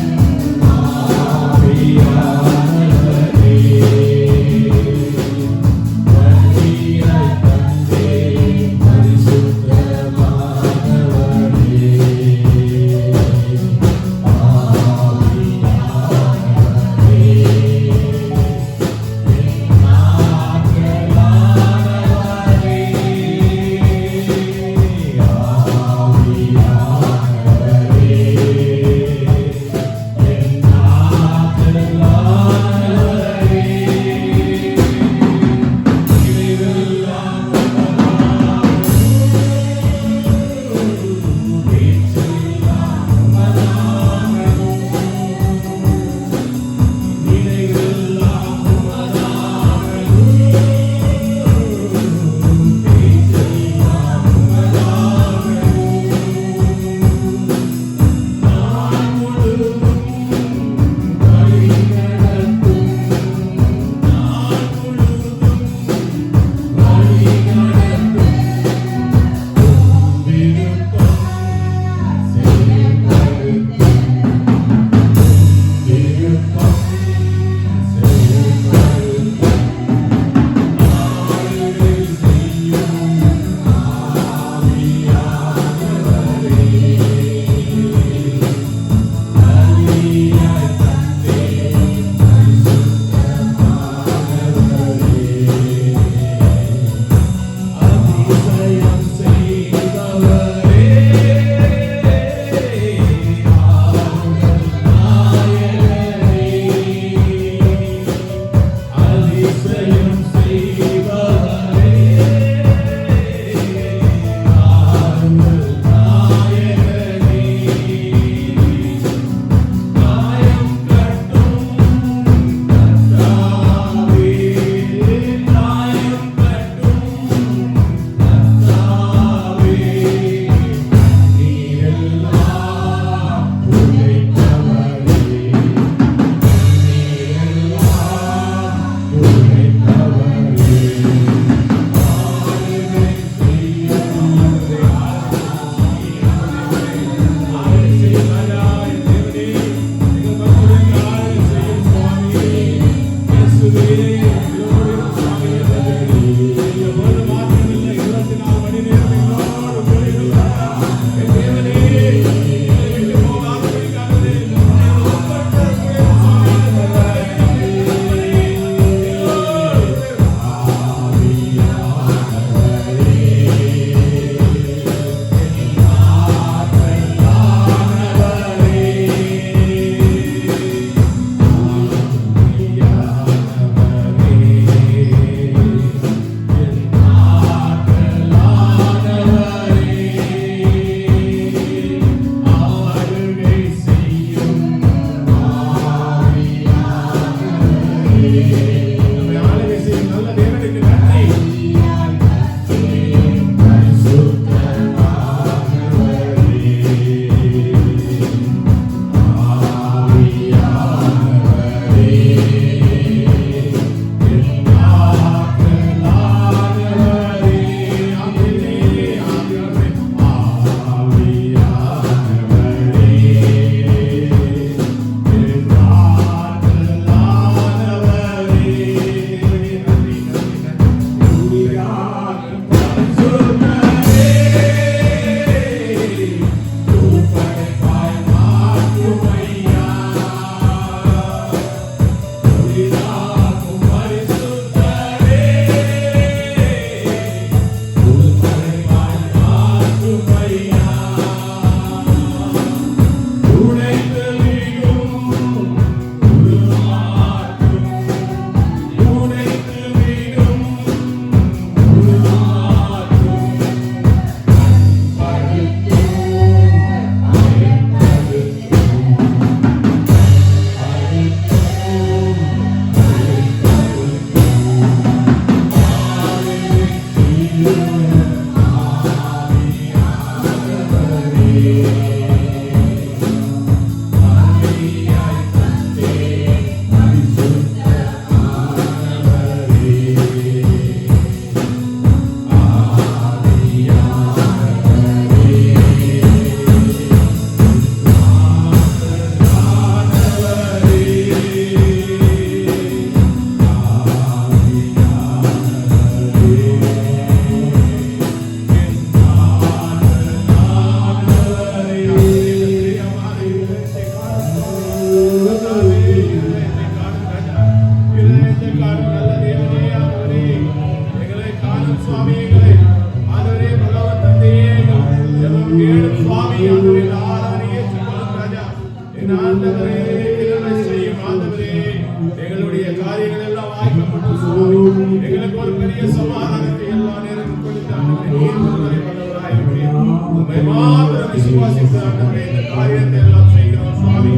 நீர் ஒருவரே வல்லவராய் இருக்கிறீர். உம்மை மாத்திரம் விசுவாசித்து ஆண்டவரே இந்த காரியத்தை எல்லாம் செய்கிறோம் சுவாமி.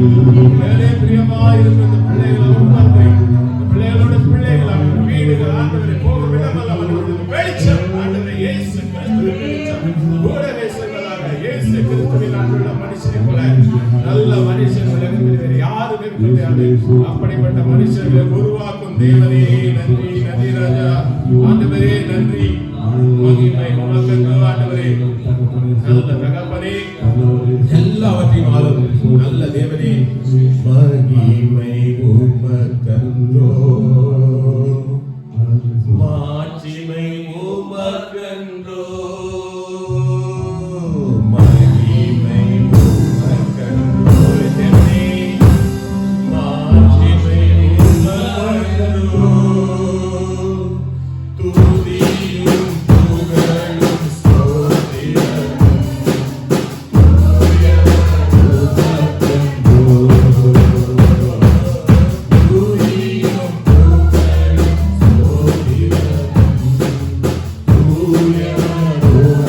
மேலே பிரியமாய் இருக்கிற இந்த பிள்ளைகளை உட்கார்ந்து இந்த பிள்ளைகளோட பிள்ளைகள் அவர்கள் வீடுகள் ஆண்டவரை போகும் இடமெல்லாம் அவர்களுக்கு வெளிச்சம் ஆண்டவரை இயேசு கிறிஸ்துவின் வெளிச்சம் கூடவே செல்வதாக. இயேசு கிறிஸ்துவின் ஆண்டுள்ள மனுஷனை போல நல்ல மனுஷன் உலகத்தில் வேறு யாரும் இருக்க முடியாது. அப்படிப்பட்ட மனுஷர்களை உருவாக்கும் தேவனே நன்றி. நன்றி ராஜா. ஆண்டவரே நன்றி. மகிமை உமக்கு ஆண்டவரே. நல்ல தகப்பனே, எல்லாவற்றையும் ஆளும் நல்ல தேவனே, மகிமை உமக்கன்றோ, மாட்சிமை உமக்கன்றோ, மகிமை உமக்கன்றோ தேவனே, மாட்சிமை உமக்கன்றோ, துதியும் புகழும் ஸ்தோத்திரமும் Hallelujah.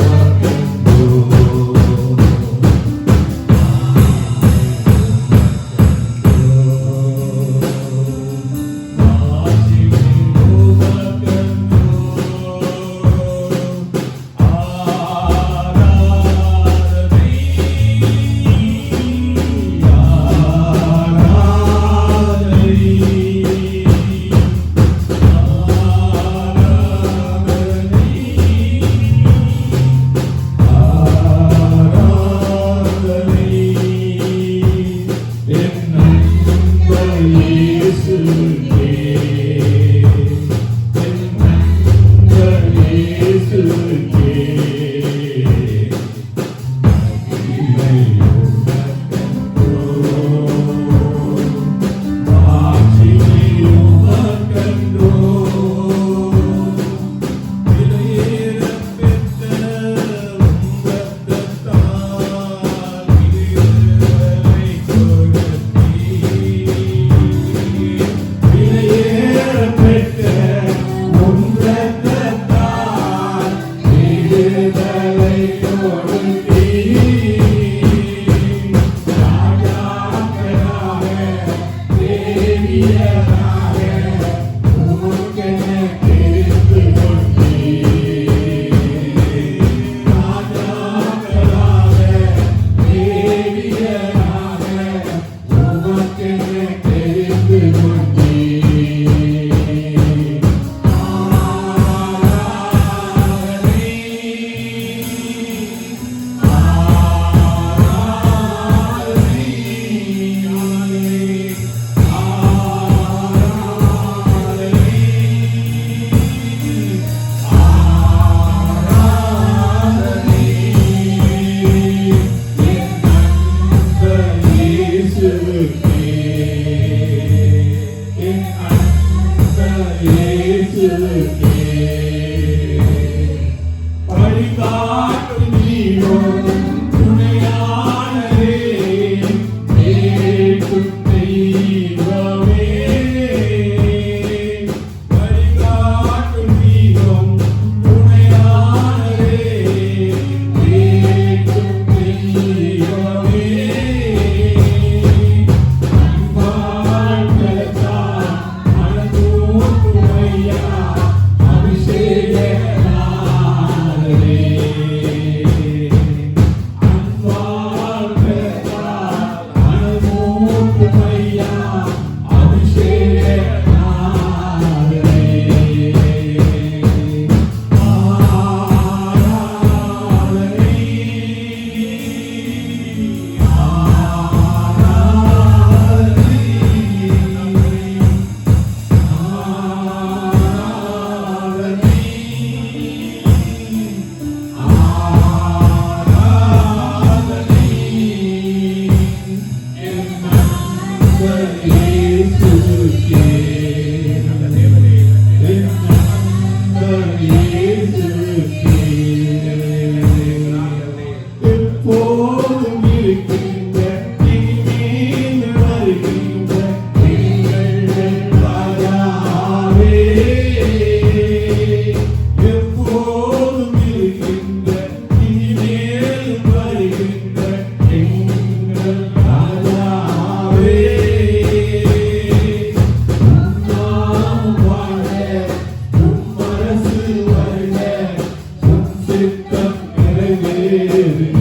சித்தம் நிறைவேறுக.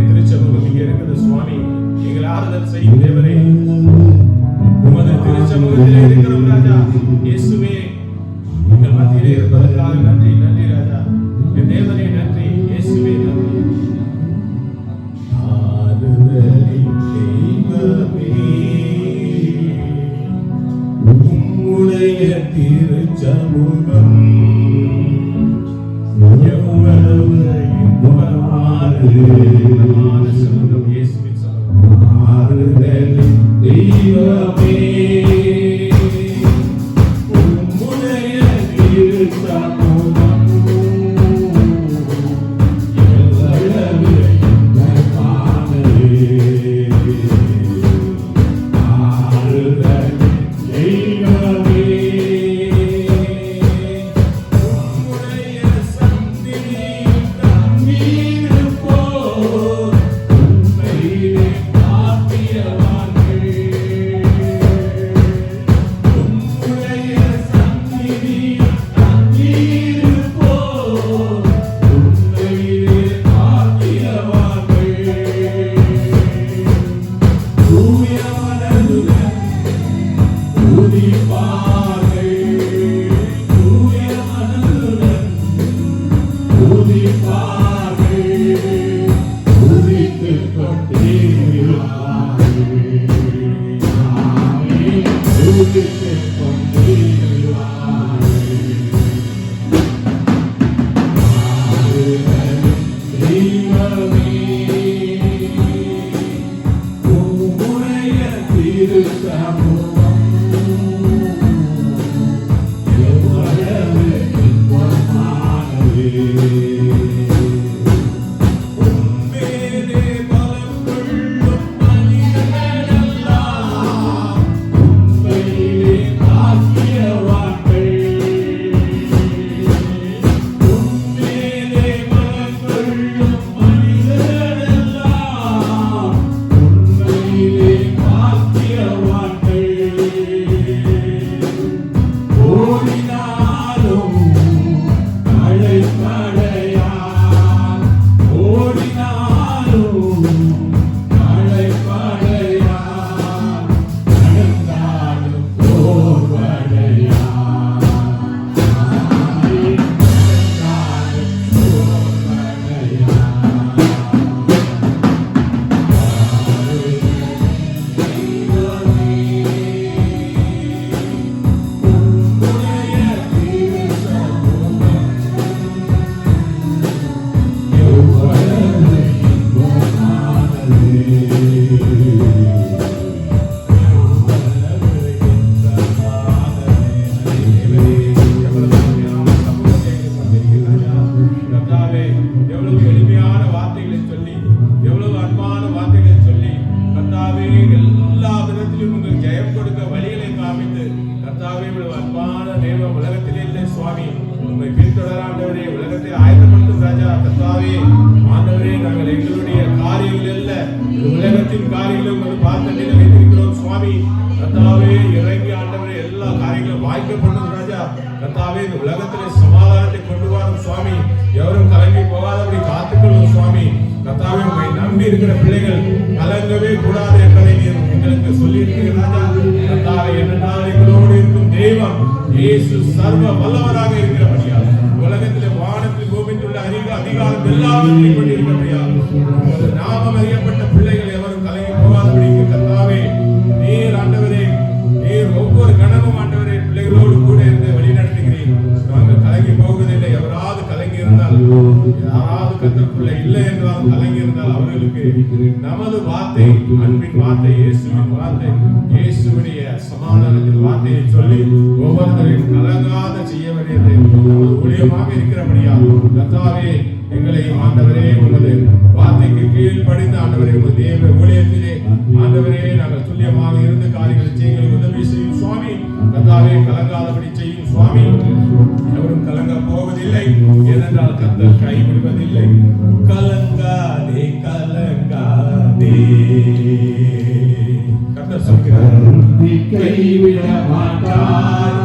திருச்சமூகம் இங்கே இருக்கிறது சுவாமி. எங்களை ஆறுதல் செய்யும் தேவனே, உமது திருச்சமூகத்திலே இருக்கிறோம் ராஜா. இயேசுவே, எங்கள் மத்தியிலே இருப்பதற்காக நன்றி. நன்றி ராஜா, என் தேவனே நன்றி. இயேசுவே நன்றி. ஆறுதலின் தெய்வமே, உம்முடைய திருச்சமூகம் கர்த்தாவே இவ்வளவு அன்பான தேவ உலகத்திலே இல்லை சுவாமி. உம்மை பின்தொடர ஆண்டவரே உலகத்தை ஆயத்தப்படுத்தும் ராஜா. கர்த்தாவே ஆண்டவரே நாங்கள் எங்களுடைய காரியங்கள் அல்ல உலகத்தின் காரியங்களும் ஒரு பாத்திரத்தில் வைத்திருக்கிறோம் சுவாமி. கர்த்தாவே இறங்கி ஆண்டவரே எல்லா காரியங்களும் வாய்க்கப்படும் ராஜா. கர்த்தாவே இந்த உலகத்திலே சமாதானத்தை கொண்டு வரும் சுவாமி. எவரும் கலங்கி போகாதபடி காத்துக்கொள்ளும் சுவாமி. கர்த்தாவே உம்மை நம்பி இருக்கிற பிள்ளைகள் கலங்கவே கூடாது என்பதை நீர் எங்களுக்கு சொல்லி இருக்கிறீர்கள் ராஜா. கர்த்தாவே என்னென்னால் எங்களோடு இருக்கும் தெய்வம் இயேசு சர்வ வல்லவராக இருக்கிறபடியால் உலகத்திலே வானத்தில் பூமியில் அதிகாரம் எல்லாவற்றையும் கொண்டிருக்கிறபடியால் உமது நாமம் அறியப்பட்ட பிள்ளைகள் எவரும் கலங்கி போகாதபடி கர்த்தாவே நீர் ஆண்டவரே நீர் ஒவ்வொரு கணமும் ஆண்டவரே பிள்ளைகளோடு கூட இருந்து வழி நடத்துகிறீர். நாங்கள் கலங்கி போவதில்லை. எவராது கலங்கி இருந்தால் யாராவது கர்த்தருக்குள்ள இல்லை என்றாலும் கலங்கி இருந்தால் அவர்களுக்கு நமது வார்த்தை அன்பின் வார்த்தை இயேசுவின் வார்த்தை இயேசுவுடைய சமாதானத்தின் வார்த்தையை சொல்லி ஒவ்வொருத்தரையும் கலங்காத செய்ய வேண்டியது நமது ஊழியமாக இருக்கிறபடியால் கர்த்தாவே எங்களை ஆண்டவரே உமது வார்த்தைக்கு கீழ்ப்படிந்து ஆண்டவரே உமது தேவ ஊழியத்திலே ஆண்டவரே நாங்கள் துல்லியமாக இருந்து காரியங்களை செய்ய உதவி செய்யும் சுவாமி. கர்த்தாவே கலங்காதபடி செய்யும் சுவாமி. எவரும் கலங்க போவதில்லை. ஏனென்றால் கர்த்தர் கைவிடுவதில்லை. கலங்காதே கலங்காதே கர்த்தர் சொல்கிறார் கைவிட மாட்டார்.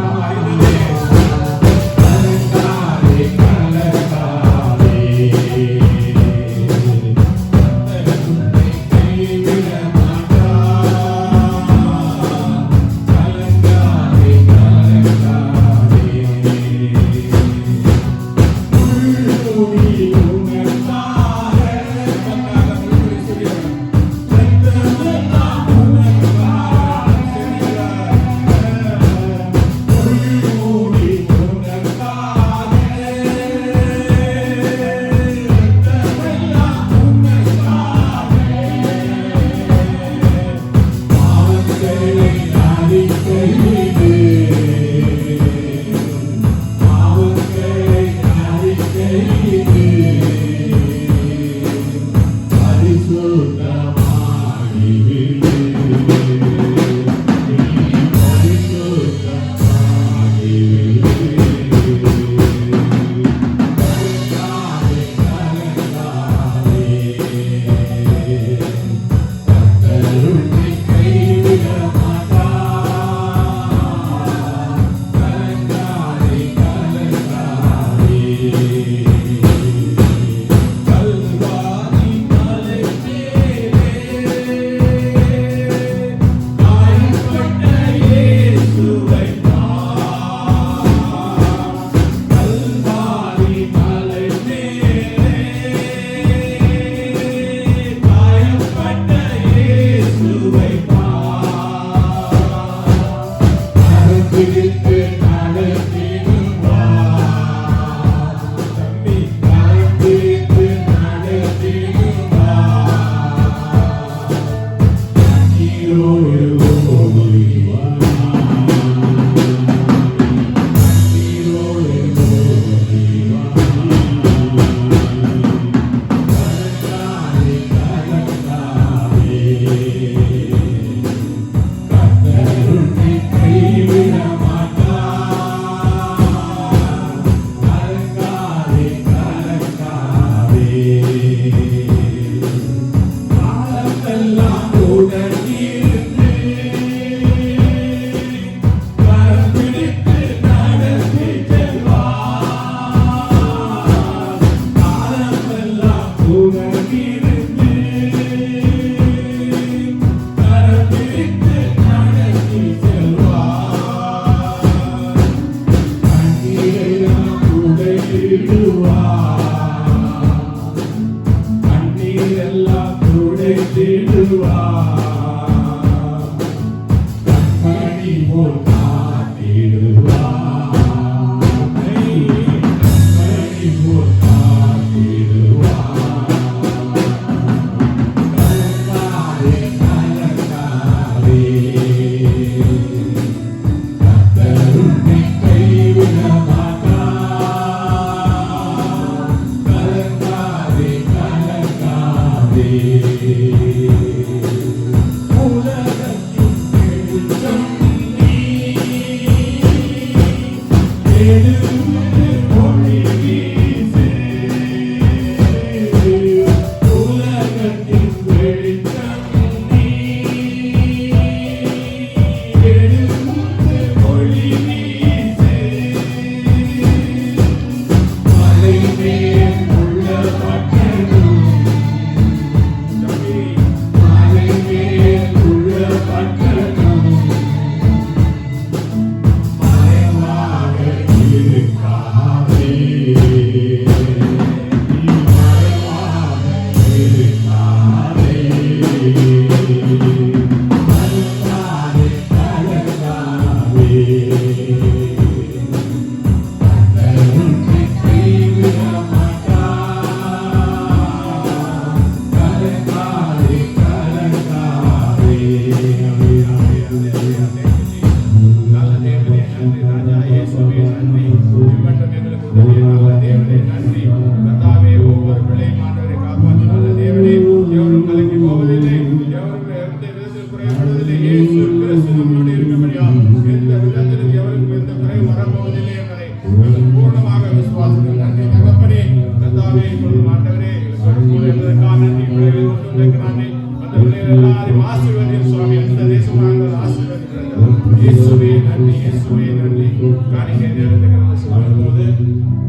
ஆசீர்வதியும் சுவாமி. எந்த தேசமாக இருந்தாலும் ஆசீர்வதிக்கிறார்கள். இயேசுவே நன்றி, இயேசுவே நன்றி. காணிக்கை நேரத்தை கடந்து செல்லும் போது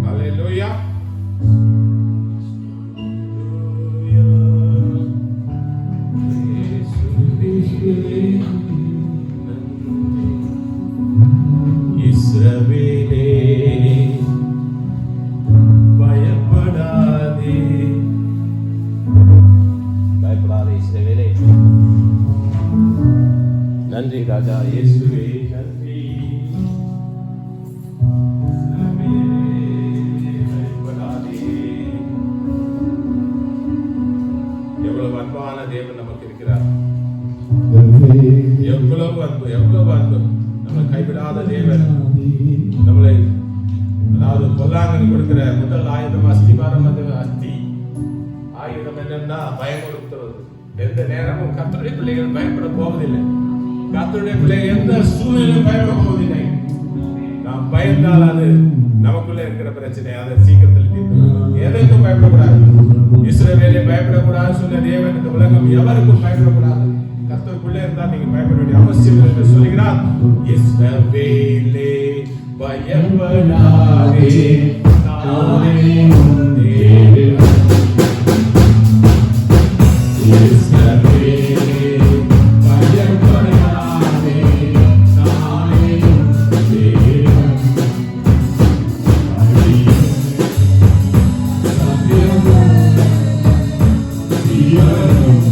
அல்லேலூயா. இஸ்ரவேலே பயப்படாதே, பயப்படாதே இஸ்ரவேலே. நன்றி ராஜா இயேசுவே நன்றி. பயப்படாதே. எவ்வளவு அன்பான தேவன் நமக்கு இருக்கிறார். எவ்வளவு அன்பு, எவ்வளவு அன்பு. நம்மை கைவிடாத தேவன். நம்மளை அதாவது பொல்லாங்கன் கொடுக்கிற முதல் ஆயுதம் அஸ்திபாரம். அது அஸ்தி ஆயுதம் என்னன்னா பயமுறுத்துவது. எந்த நேரமும் கர்த்தருடைய பிள்ளைகள் பயப்பட போவதில்லை. கர்த்தருடைய பிள்ளைகள் எந்த சூழ்நிலையும் பயப்பட போவதில்லை. நாம் பயந்தால் அது நமக்குள்ள இருக்கிற பிரச்சனை அதை சீக்கிரத்தில் தீர்த்து. எதற்கும் பயப்படக்கூடாது. இஸ்ரவேலே பயப்படக்கூடாது சொன்ன தேவன் இந்த உலகம் எவருக்கும் பயப்படக்கூடாது. கர்த்தருக்குள்ளே இருந்தால் நீங்க பயப்பட வேண்டிய அவசியம் இல்லை என்று சொல்கிறார். இஸ்ரவேலே பயப்படாதே, நானே உன் தேவன். இஸ்ரவேலே பயப்படாதே, நானே உன் தேவன். அடியும் சத்தியமும் ஜீவனும்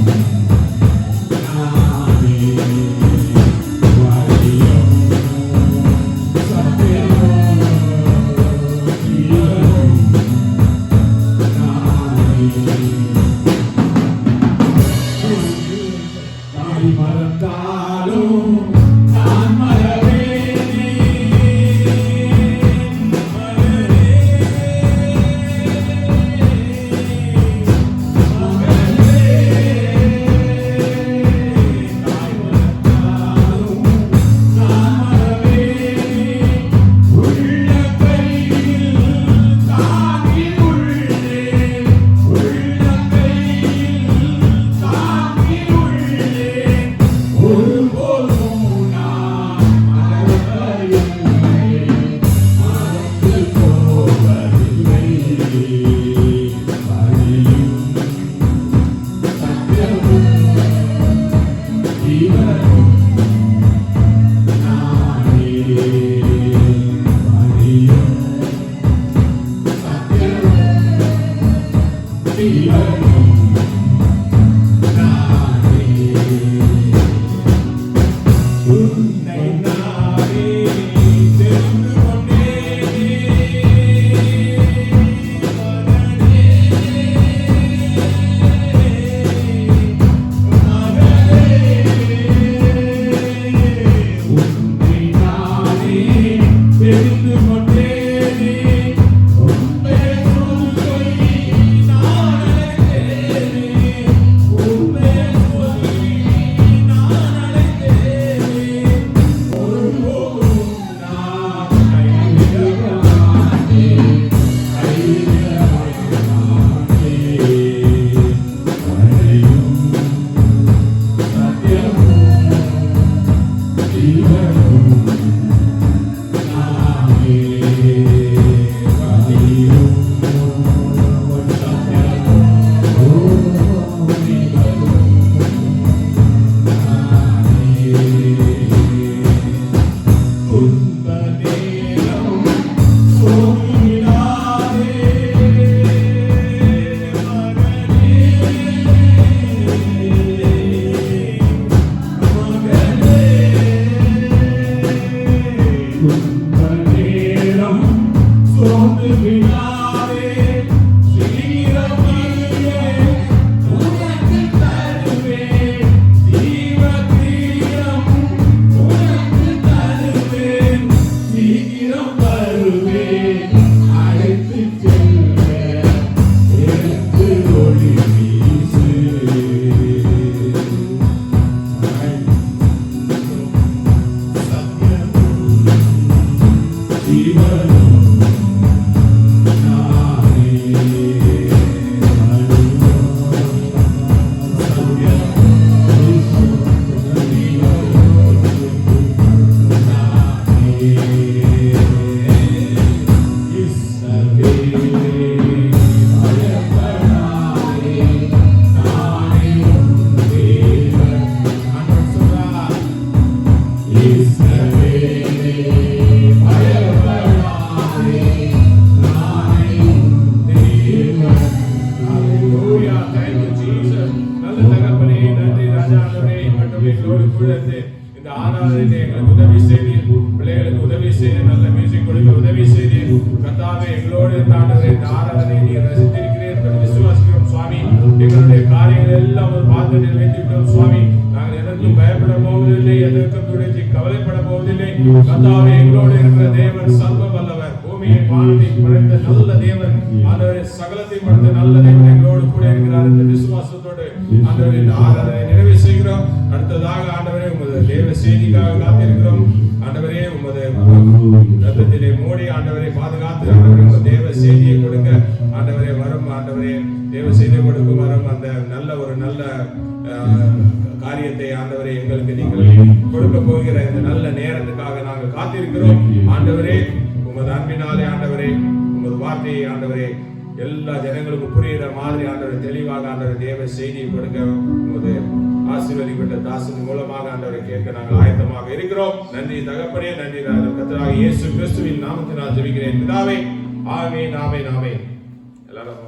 ராஜா ஆண்டவரே மட்டும் எங்களோடு கூட இருந்து இந்த ஆராதனையை எங்களுக்கு உதவி செய்தீர், பிள்ளைகளுக்கு உதவி செய்து நல்ல மியூசிக் கொடுக்க உதவி செய்தீர். கர்த்தாவே எங்களோடு இருந்த ஆண்டவரே இந்த ஆராதனை நீர் ரசித்திருக்கிறீர் என்பதை விசுவாசிக்கிறோம் சுவாமி. எங்களுடைய காரியங்கள் எல்லாம் ஒரு பாத்திரத்தில் வைத்திருக்கிறோம் சுவாமி. நாங்கள் எதற்கும் பயப்பட போவதில்லை, எதற்கும் துடைச்சி கவலைப்பட போவதில்லை. கர்த்தாவே எங்களோடு இருக்கிற தேவன் சர்வ வல்லவர், பூமியை வானத்தை படைத்த நல்ல தேவன், ஆண்டவரே சகலத்தை படைத்த நல்ல தேவன் எங்களோடு கூட இருக்கிறார். இந்த விசுவாசத்தோடு ஆண்டவரே இந்த ஆராதனை நிறைவு செய்கிறோம். அடுத்ததாக ஆண்டவரே உமது தேவ செய்திக்காக காத்திருக்கிறோம். ஆண்டவரே உமது ரத்தத்திலே மூடி ஆண்டவரை பாதுகாத்து ஆண்டவரே உமது தேவ செய்தியை கொடுக்க ஆண்டவரே வரும். ஆண்டவரே தேவ செய்தி கொடுக்கும் வரும் அந்த நல்ல காரியத்தை ஆண்டவரே எங்களுக்கு நீங்கள் கொடுக்க போகிற இந்த நல்ல நேரத்துக்காக நாங்கள் காத்திருக்கிறோம். ஆண்டவரே உமது அன்பினாலே ஆண்டவரே உமது வார்த்தையை ஆண்டவரே எல்லா ஜனங்களுக்கும் புரிகிற மாதிரி ஆண்டவரை தெளிவாக ஆண்டவரை தேவ செய்தியை கொடுக்க உமது ஆசீர்வதிக்கப்பட்ட தாசன் மூலமாக ஆண்டவரை கேட்க நாங்கள் ஆயத்தமாக இருக்கிறோம். நன்றி தகப்பனே, நன்றி கர்த்தராகிய இயேசு கிறிஸ்துவின் நாமத்தினால் ஜெபிக்கிறேன் பிதாவே. ஆமென், ஆமென், ஆமென். எல்லாரும்